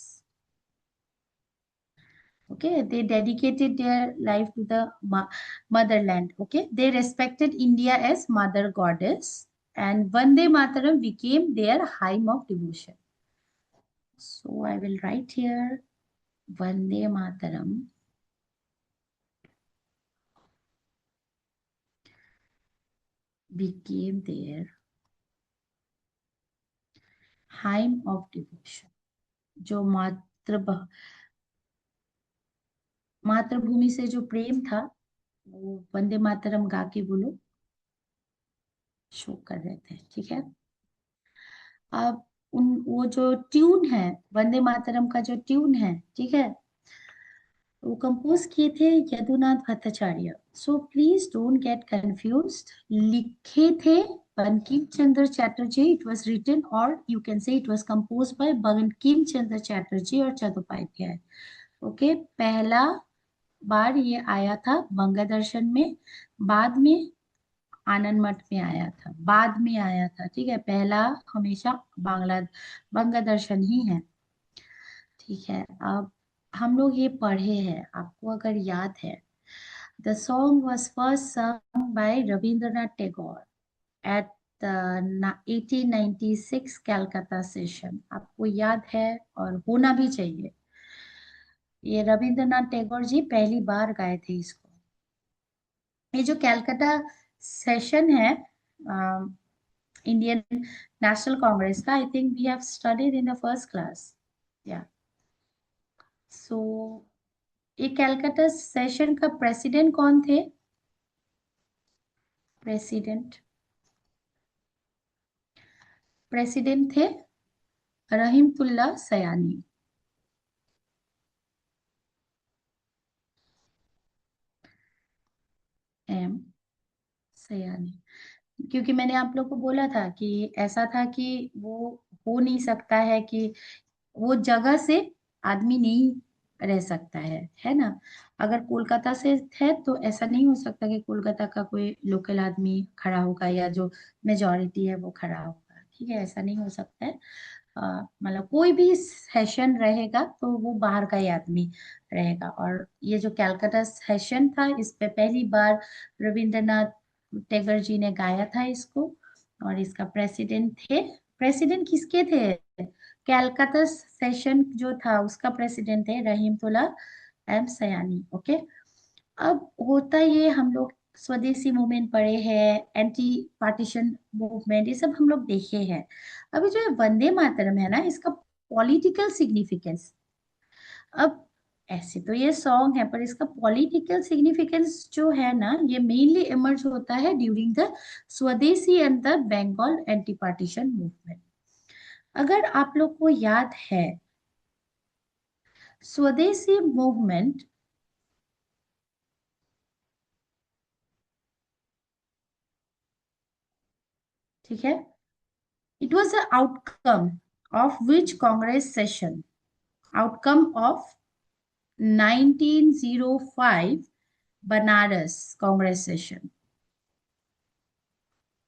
Okay, they dedicated their life to the motherland. Okay, they respected India as mother goddess, and Vande Mataram became their hymn of devotion. So I will write here Vande Mataram became their hymn of devotion. जो मातृभूमि से जो प्रेम था वो वंदे मातरम गा के वो लोग शो कर रहे थे, ठीक है? अब उन वो जो ट्यून है, वंदे मातरम का जो ट्यून है, ठीक है, वो कंपोज किए थे Yadunath Bhattacharya. So please don't get confused. लिखे थे Bankim Chandra Chatterjee, it was written और you can say it was composed by Bankim Chandra Chatterjee और चट्टोपाध्याय। ओके, पहला बार ये आया था बंगदर्शन में, बाद में आनंद मठ में आया था, बाद में आया था। ठीक है, पहला हमेशा बांग्ला बंगदर्शन ही है। ठीक है, अब हम लोग ये पढ़े हैं, आपको अगर याद है, the song was first sung by Rabindranath Tagore at the 1896 Calcutta session. आपको याद है और होना भी चाहिए। ये रविंद्रनाथ टैगोर जी पहली बार गाए थे इसको। ये जो कैलकाटा सेशन है इंडियन नेशनल कांग्रेस का, I think we have studied in the first class. या सो ये कैलकाटा सेशन का प्रेसिडेंट कौन थे? प्रेसिडेंट प्रेसिडेंट थे रहीमतुल्ला सयानी। एम सयानी। क्योंकि मैंने आप लोग को बोला था कि ऐसा था कि वो हो नहीं सकता है कि वो जगह से आदमी नहीं रह सकता है ना। अगर कोलकाता से है तो ऐसा नहीं हो सकता कि कोलकाता का कोई लोकल आदमी खड़ा होगा या जो मेजोरिटी है वो खड़ा होगा। ठीक है, ऐसा नहीं हो सकता है। मतलब कोई भी सेशन रहेगा तो वो बाहर का ही आदमी रहेगा। और ये जो कैलकाटा सेशन था, इस पे पहली बार रविंद्रनाथ टैगोर जी ने गाया था इसको। और इसका प्रेसिडेंट थे, प्रेसिडेंट किसके थे? कैलकाता सेशन जो था उसका प्रेसिडेंट थे रहीमतुल्ला एम सयानी। ओके, अब होता ये, हम लोग स्वदेशी मूवमेंट पढ़े हैं, एंटी पार्टीशन मूवमेंट, ये सब हम लोग देखे हैं। अभी जो ये वंदे मातरम है ना, इसका पॉलिटिकल सिग्निफिकेंस, अब ऐसे तो ये सॉन्ग है पर इसका पॉलिटिकल सिग्निफिकेंस जो है ना, ये मेनली इमर्ज होता है during the swadeshi and the Bengal anti partition movement. अगर आप लोग को याद है, स्वदेशी मूवमेंट, ठीक है, it was the outcome of which Congress session? Outcome of 1905 Banaras Congress session.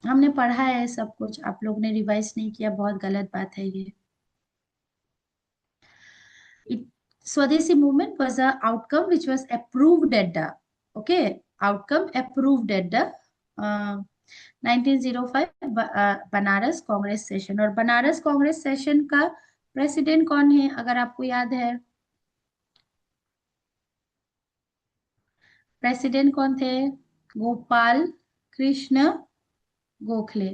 हमने पढ़ा है सब कुछ, आप लोग ने रिवाइज नहीं किया, बहुत गलत बात है ये। It, Swadeshi movement was a outcome which was approved at the, okay, outcome approved at the 1905 Banaras Congress session. और बनारस कांग्रेस सेशन का प्रेसिडेंट कौन है अगर आपको याद है? प्रेसिडेंट कौन थे? गोपाल कृष्ण गोखले।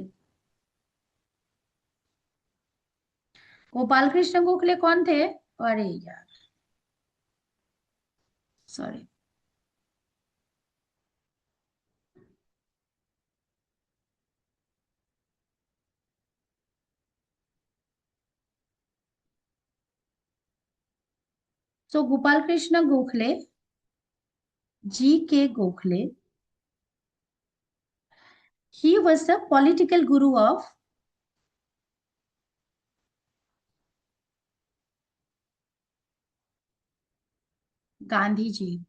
गोपाल कृष्ण गोखले कौन थे? अरे यार, sorry. So Gopal Krishna Gokhale, G K Gokhale, he was the political guru of Gandhi ji,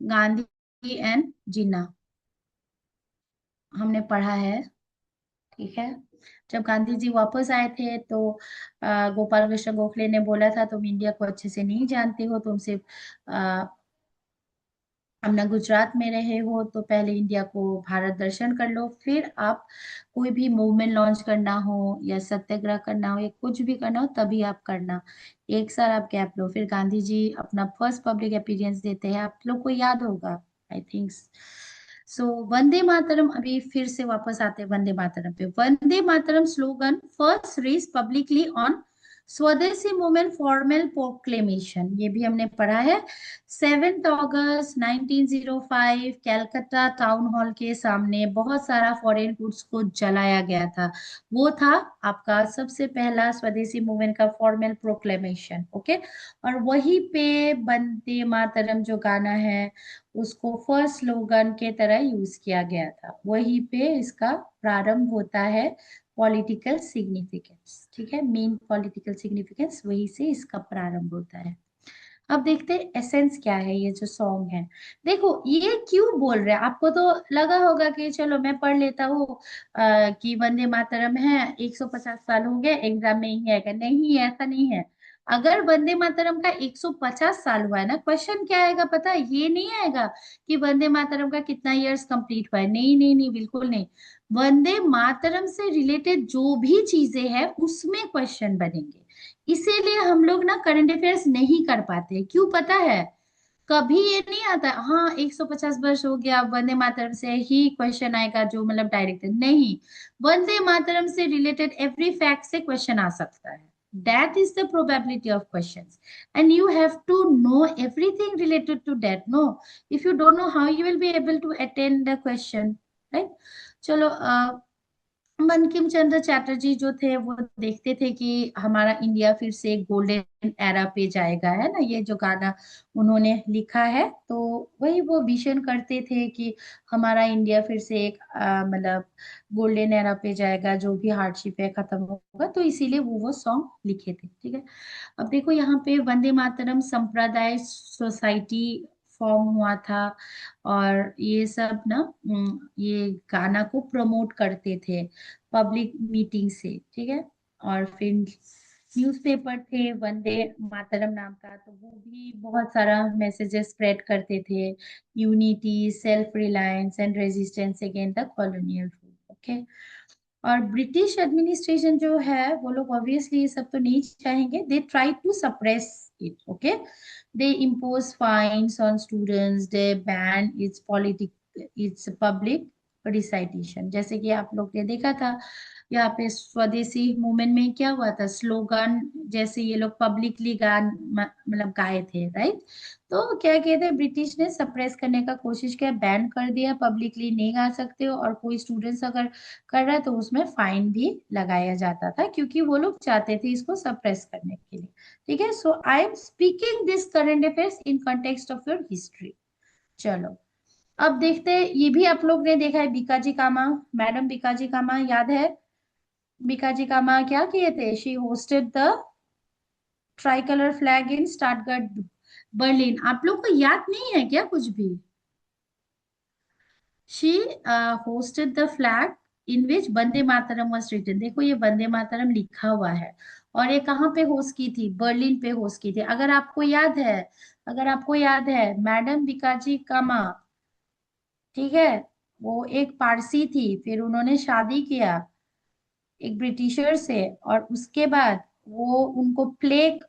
Gandhi and Jinnah, हमने पढ़ा है। ठीक है, जब गांधी जी वापस आए थे तो गोपाल कृष्ण गोखले ने बोला था, तुम इंडिया को अच्छे से नहीं जानते हो, तुम सिर्फ अपना गुजरात में रहे हो, तो पहले इंडिया को भारत दर्शन कर लो, फिर आप कोई भी मूवमेंट लॉन्च करना हो या सत्याग्रह करना हो या कुछ भी करना हो तभी आप करना। एक साल आप गैप लो। फिर गांधी जी अपना फर्स्ट पब्लिक अपीयरेंस देते हैं, आप लोग को याद होगा आई थिंक। सो वंदे मातरम, अभी फिर से वापस आते हैं वंदे मातरम पे। Vande Mataram slogan first raise publicly on Swadeshi movement formal proclamation, ये भी हमने पढ़ा है। 7 अगस्त 1905 कैलकाटा टाउन हॉल के सामने बहुत सारा फॉरेन गुड्स को जलाया गया था। वो था आपका सबसे पहला स्वदेशी मूवमेंट का फॉर्मल प्रोक्लेमेशन। ओके, और वहीं पे वंदे मातरम जो गाना है उसको फर्स्ट स्लोगन के तरह यूज किया गया था। वहीं पे इसका प्रारंभ होता है पॉलिटिकल सिग्निफिकेंस, ठीक है, मेन पॉलिटिकल सिग्निफिकेंस वहीं से इसका प्रारंभ होता है। अब देखते हैं एसेंस क्या है ये जो सॉन्ग है। देखो ये क्यों बोल रहे हैं, आपको तो लगा होगा कि चलो मैं पढ़ लेता हूँ कि वंदे मातरम है, 150 साल हो गए, एग्जाम में ही आएगा। नहीं, ऐसा नहीं है। अगर वंदे मातरम का 150 साल हुआ है ना, क्वेश्चन क्या आएगा पता है, ये नहीं आएगा कि वंदे मातरम का कितना इयर्स कंप्लीट हुआ है। नहीं नहीं नहीं, बिल्कुल नहीं। वंदे मातरम से रिलेटेड जो भी चीजें हैं उसमें क्वेश्चन बनेंगे। इसीलिए हम लोग ना करंट अफेयर्स नहीं कर पाते। क्यों पता है, कभी ये नहीं आता हाँ 150 वर्ष हो गया वंदे मातरम से ही क्वेश्चन आएगा जो मतलब डायरेक्ट नहीं। वंदे मातरम से रिलेटेड एवरी फैक्ट से क्वेश्चन आ सकता है। That is the probability of questions and you have to know everything related to that. No, if you don't know how you will be able to attend the question, right. चलो बंकिम चंद्र चटर्जी जो थे वो देखते थे कि हमारा इंडिया फिर से गोल्डन एरा पे जाएगा, है ना, ये जो गाना उन्होंने लिखा है। तो वही वो विजन करते थे कि हमारा इंडिया फिर से एक मतलब गोल्डन एरा पे जाएगा, जो भी हार्डशिप है खत्म होगा। तो इसीलिए वो सॉन्ग लिखे थे, ठीक है। अब देखो यहाँ पे वंदे मातरम संप्रदाय सोसाइटी फॉर्म हुआ था, और ये सब ना ये गाना को प्रमोट करते थे पब्लिक मीटिंग से, ठीक है। और फिर न्यूज़पेपर थे वंदे मातरम नाम का, तो वो भी बहुत सारा मैसेजेस स्प्रेड करते थे, unity, self reliance and resistance against the colonial rule, okay. और ब्रिटिश एडमिनिस्ट्रेशन जो है वो लोग ऑब्वियसली ये सब तो नहीं चाहेंगे, they try to suppress it, okay. They impose fines on students, they ban its politic its public recitation. जैसे कि आप लोग ने देखा था यहाँ पे स्वदेशी मूवमेंट में क्या हुआ था, स्लोगन जैसे ये लोग पब्लिकली गान मतलब गाए थे, राइट। तो क्या किए थे, ब्रिटिश ने सप्रेस करने का कोशिश किया, बैन कर दिया, पब्लिकली नहीं गा सकते हो, और कोई स्टूडेंट्स अगर कर रहा है तो उसमें फाइन भी लगाया जाता था, क्योंकि वो लोग चाहते थे इसको सप्रेस करने के लिए, ठीक है। So I am speaking this current affairs in context of your history. चलो अब देखते हैं, ये भी आप लोग ने देखा है, बीकाजी कामा, मैडम बीकाजी कामा याद है। बीकाजी कामा क्या किए थे, she hosted the tricolour flag in Stuttgart Berlin. आप लोग को याद नहीं है क्या कुछ भी, she hosted the flag in which Vande Mataram was written. देखो ये वंदे मातरम लिखा हुआ है, और ये कहाँ पे होस्ट की थी, बर्लिन पे होस्ट की थी। अगर आपको याद है, अगर आपको याद है, मैडम बिकाजी कामा, ठीक है, वो एक पारसी थी, फिर उन्होंने शादी किया एक ब्रिटिशर से, और उसके बाद वो उनको प्लेग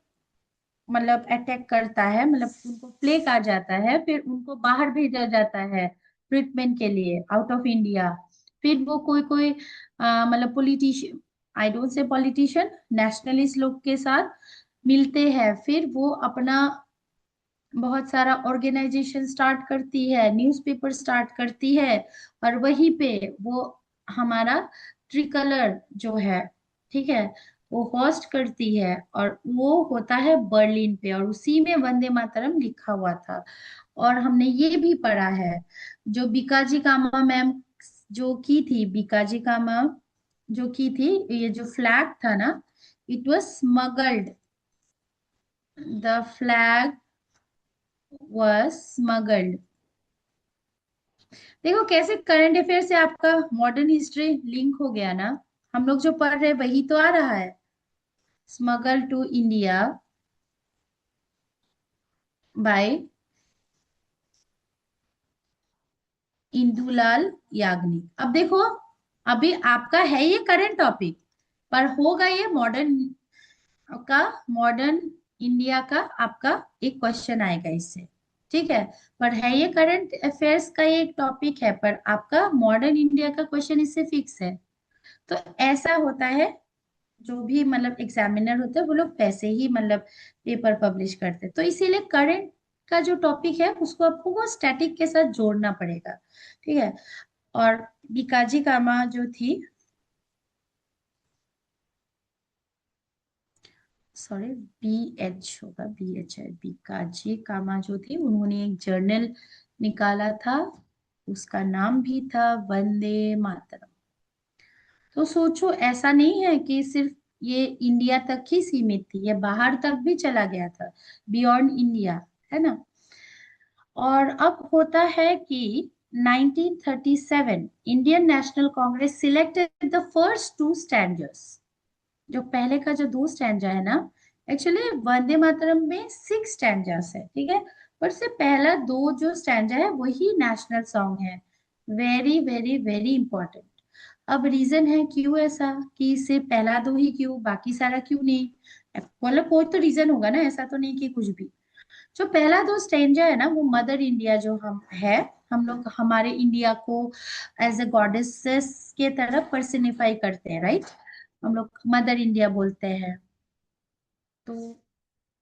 मतलब अटैक करता है, मतलब उनको प्लेग आ जाता है, फिर उनको बाहर भेजा जाता है ट्रीटमेंट के लिए आउट ऑफ इंडिया। फिर वो कोई कोई मतलब politician, I don't say politician, nationalist लोग के साथ मिलते हैं, फिर वो अपना बहुत सारा ऑर्गेनाइजेशन स्टार्ट करती है, न्यूज़पेपर स्टार्ट करती है, और वहीं पे वो हमारा ट्रिकलर जो है, ठीक है, वो होस्ट करती है, और वो होता है बर्लिन पे, और उसी में वंदे मातरम लिखा हुआ था। और हमने ये भी पढ़ा है, जो बीकाजी कामा मैम जो की थी, बीकाजी कामा जो की थी, ये जो फ्लैग था ना, it was smuggled, the flag was smuggled. देखो कैसे करंट अफेयर से आपका मॉडर्न हिस्ट्री लिंक हो गया ना, हम लोग जो पढ़ रहे हैं वही तो आ रहा है। Smuggle to India by Indulal Yagnik. अब देखो, अभी आपका है ये करंट टॉपिक, पर होगा ये मॉडर्न का, मॉडर्न इंडिया का आपका एक क्वेश्चन आएगा इससे, ठीक है। पर है ये करंट अफेयर्स का ये एक टॉपिक है, पर आपका मॉडर्न इंडिया का क्वेश्चन इससे फिक्स है। तो ऐसा होता है, जो भी मतलब एग्जामिनर होते हैं वो लोग वैसे ही मतलब पेपर पब्लिश करते हैं। तो इसीलिए करंट का जो टॉपिक है उसको आपको वो स्टैटिक के साथ जोड़ना पड़ेगा, ठीक है। और बीकाजी कामा जो थी, सॉरी, बी एच होगा, बी एच है, बीकाजी कामा जो थी उन्होंने एक जर्नल निकाला था, उसका नाम भी था वंदे मातरम। तो सोचो, ऐसा नहीं है कि सिर्फ ये इंडिया तक ही सीमित थी, ये बाहर तक भी चला गया था, बियॉन्ड इंडिया, है ना। और अब होता है कि 1937 Indian National Congress selected the first two stanzas. जो पहले का जो दो स्टैंजा है ना, एक्चुअली वंदे मातरम में 6 स्टैंजास है, ठीक है, पर से पहला दो जो स्टैंजा है वही नेशनल सॉन्ग है। Very very very important. अब रीजन है क्यों ऐसा, कि इससे पहला दो ही क्यों, बाकी सारा क्यों नहीं, मतलब कोई तो रीजन होगा ना, ऐसा तो नहीं कि कुछ भी। जो पहला दो स्टेंजा है ना, वो मदर इंडिया जो हम है, हम लोग हमारे इंडिया को एज ए गॉडेसेस के तरफ पर्सनिफाई करते हैं, राइट। हम लोग मदर इंडिया बोलते हैं। तो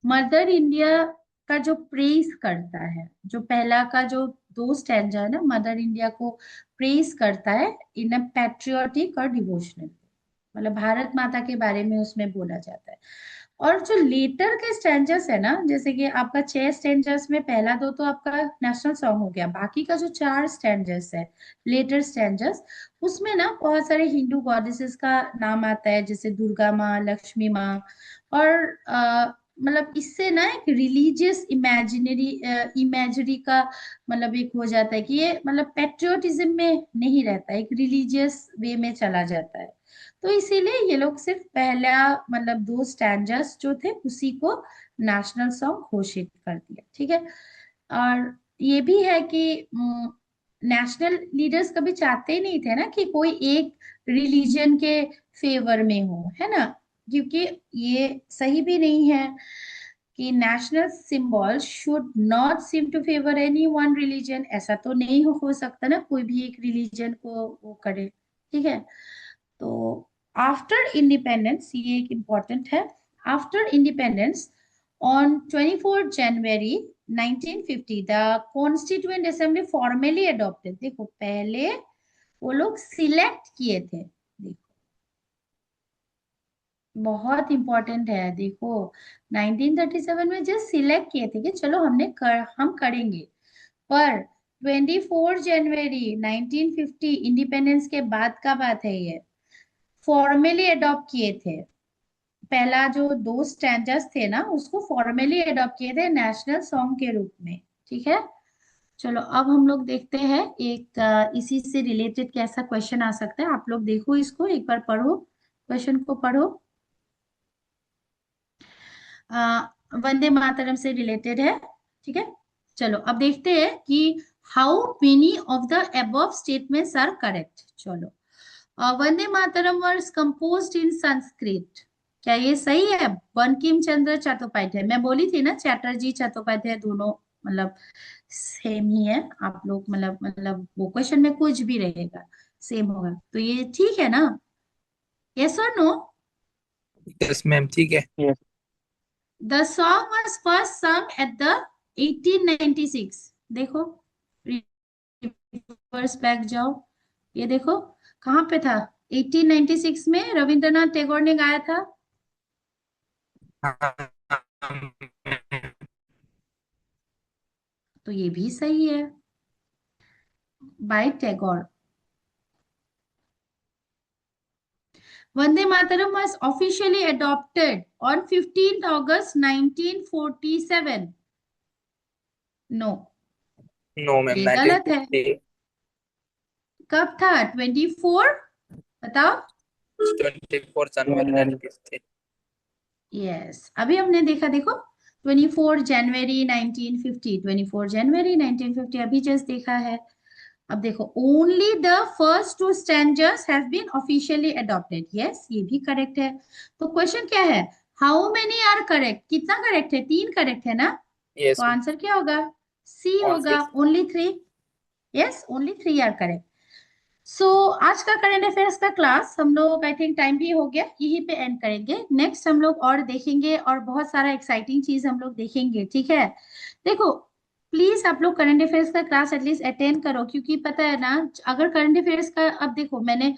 मदर इंडिया का जो प्रेज करता है, जो पहला का जो दो स्टेंजा है ना, मदर इंडिया को प्रेज करता है इन अ पैट्रियोटिक और डिवोशनल, मतलब भारत माता के बारे में उसमें बोला जाता है। और जो लेटर के स्टैंजर्स है ना, जैसे कि आपका 6 स्टैंजर्स में पहला दो तो आपका नेशनल सॉन्ग हो गया, बाकी का जो 4 स्टैंजर्स है लेटर स्टैंजर्स, उसमें ना बहुत सारे हिंदू गॉडेसेस का नाम आता है, जैसे दुर्गा माँ, लक्ष्मी माँ। और मतलब इससे ना एक रिलीजियस इमेजरी का मतलब एक हो जाता है कि ये मतलब पेट्रियोटिज्म में नहीं रहता, एक रिलीजियस वे में चला जाता है। तो इसीलिए ये लोग सिर्फ पहला मतलब दो स्टैंजर्स जो थे उसी को नेशनल सॉन्ग घोषित कर दिया, ठीक है। और ये भी है कि नेशनल लीडर्स कभी चाहते ही नहीं थे ना कि कोई एक रिलीजन के फेवर में हो, है ना, क्योंकि ये सही भी नहीं है कि national symbol should not seem to favour any one religion. ऐसा तो नहीं हो सकता ना, कोई भी एक रिलीजन को वो करे, ठीक है। तो आफ्टर इंडिपेंडेंस, ये एक इम्पॉर्टेंट है, after independence on 24 January 1950 the constituent assembly formally adopted. देखो पहले वो लोग सिलेक्ट किए थे, देखो बहुत इंपॉर्टेंट है, देखो 1937 में जस्ट सिलेक्ट किए थे कि चलो हम करेंगे, पर 24 जनवरी 1950 इंडिपेंडेंस के बाद का बात है ये, फॉर्मली अडॉप्ट किए थे। पहला जो दो स्टैंजर्स थे ना, उसको फॉर्मली अडॉप्ट किए थे नेशनल सॉन्ग के रूप में, ठीक है। चलो अब हम लोग देखते हैं एक इसी से रिलेटेड कैसा क्वेश्चन आ सकता है। आप लोग देखो इसको एक बार, पढ़ो क्वेश्चन को पढ़ो। वंदे मातरम से रिलेटेड है, ठीक है। चलो अब देखते हैं कि how many of the above statements are correct. चलो, Vande Mataram was composed in Sanskrit, क्या ये सही है? बंकिम चंद्र चट्टोपाध्याय, मैं बोली थी ना चैटर्जी चट्टोपाध्याय दोनों मतलब सेम ही है। आप लोग मतलब वो क्वेश्चन में कुछ भी रहेगा सेम होगा, तो ये ठीक है ना? यस और नो? यस मैम, ठीक है। Yes. The song was first sung at the 1896। देखो रिवर्स बैक जाओ, ये देखो कहाँ पे था, 1896 में रविंद्रनाथ टैगोर ने गाया था। तो ये भी सही है, by Tagore. Vande Mataram was officially adopted on 15th August 1947। No, no ma'am, ये गलत है। 1950, कब था? 24, बताओ। 24 जनवरी January. 1950। यस, अभी हमने देखा, देखो 24 जनवरी 1950, 24 जनवरी 1950 अभी जस्ट देखा है। अब देखो only the first two stanzas have been officially adopted, yes ये भी करेक्ट है। तो क्वेश्चन क्या है, हाउ मेनी आर करेक्ट, कितना करेक्ट है? 3 करेक्ट है ना, तो यस मैम, आंसर क्या होगा? C only. होगा, only 3। Yes, only 3 are correct. सो आज का करंट अफेयर्स का क्लास हम लोग आई थिंक टाइम भी हो गया, यहीं पे एंड करेंगे। नेक्स्ट हम लोग और देखेंगे और बहुत सारा एक्साइटिंग चीज हम लोग देखेंगे, ठीक है। देखो प्लीज आप लोग करंट अफेयर्स का क्लास एटलीस्ट अटेंड करो, क्योंकि पता है ना, अगर करंट अफेयर्स का, अब देखो मैंने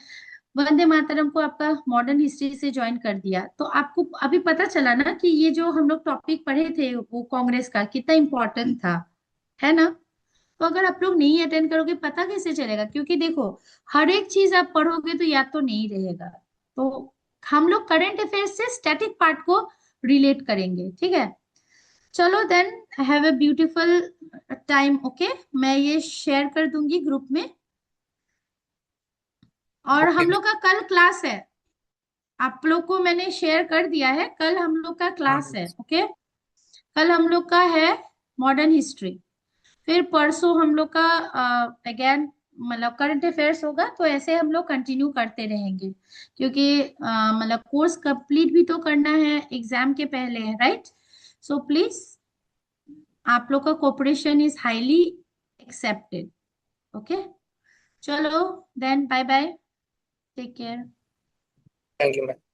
वंदे मातरम को आपका मॉडर्न हिस्ट्री से ज्वाइन कर दिया, तो आपको अभी पता चला ना कि ये जो हम लोग टॉपिक पढ़े थे वो कांग्रेस का कितना इंपॉर्टेंट था, है ना। तो अगर आप लोग नहीं अटेंड करोगे पता कैसे चलेगा? क्योंकि देखो, हर एक चीज आप पढ़ोगे तो याद तो नहीं रहेगा। तो हम लोग करंट अफेयर्स से स्टैटिक पार्ट को रिलेट करेंगे, ठीक है? चलो then, have a beautiful time. Okay, मैं ये शेयर कर दूंगी ग्रुप में। और हम लोग का कल क्लास है, आप लोग को मैंने शेयर कर दिया है, कल हम लोग का क्लास है। ओके, कल हम लोग का है मॉडर्न हिस्ट्री। फिर परसों हम लोग का अगेन मतलब करंट अफेयर्स होगा। तो ऐसे हम लोग कंटिन्यू करते रहेंगे, क्योंकि मतलब कोर्स कंप्लीट भी तो करना है, एग्जाम के पहले है, राइट? सो प्लीज, आप लोग का cooperation is highly accepted. Okay, चलो then, bye bye, take care. Thank you ma'am.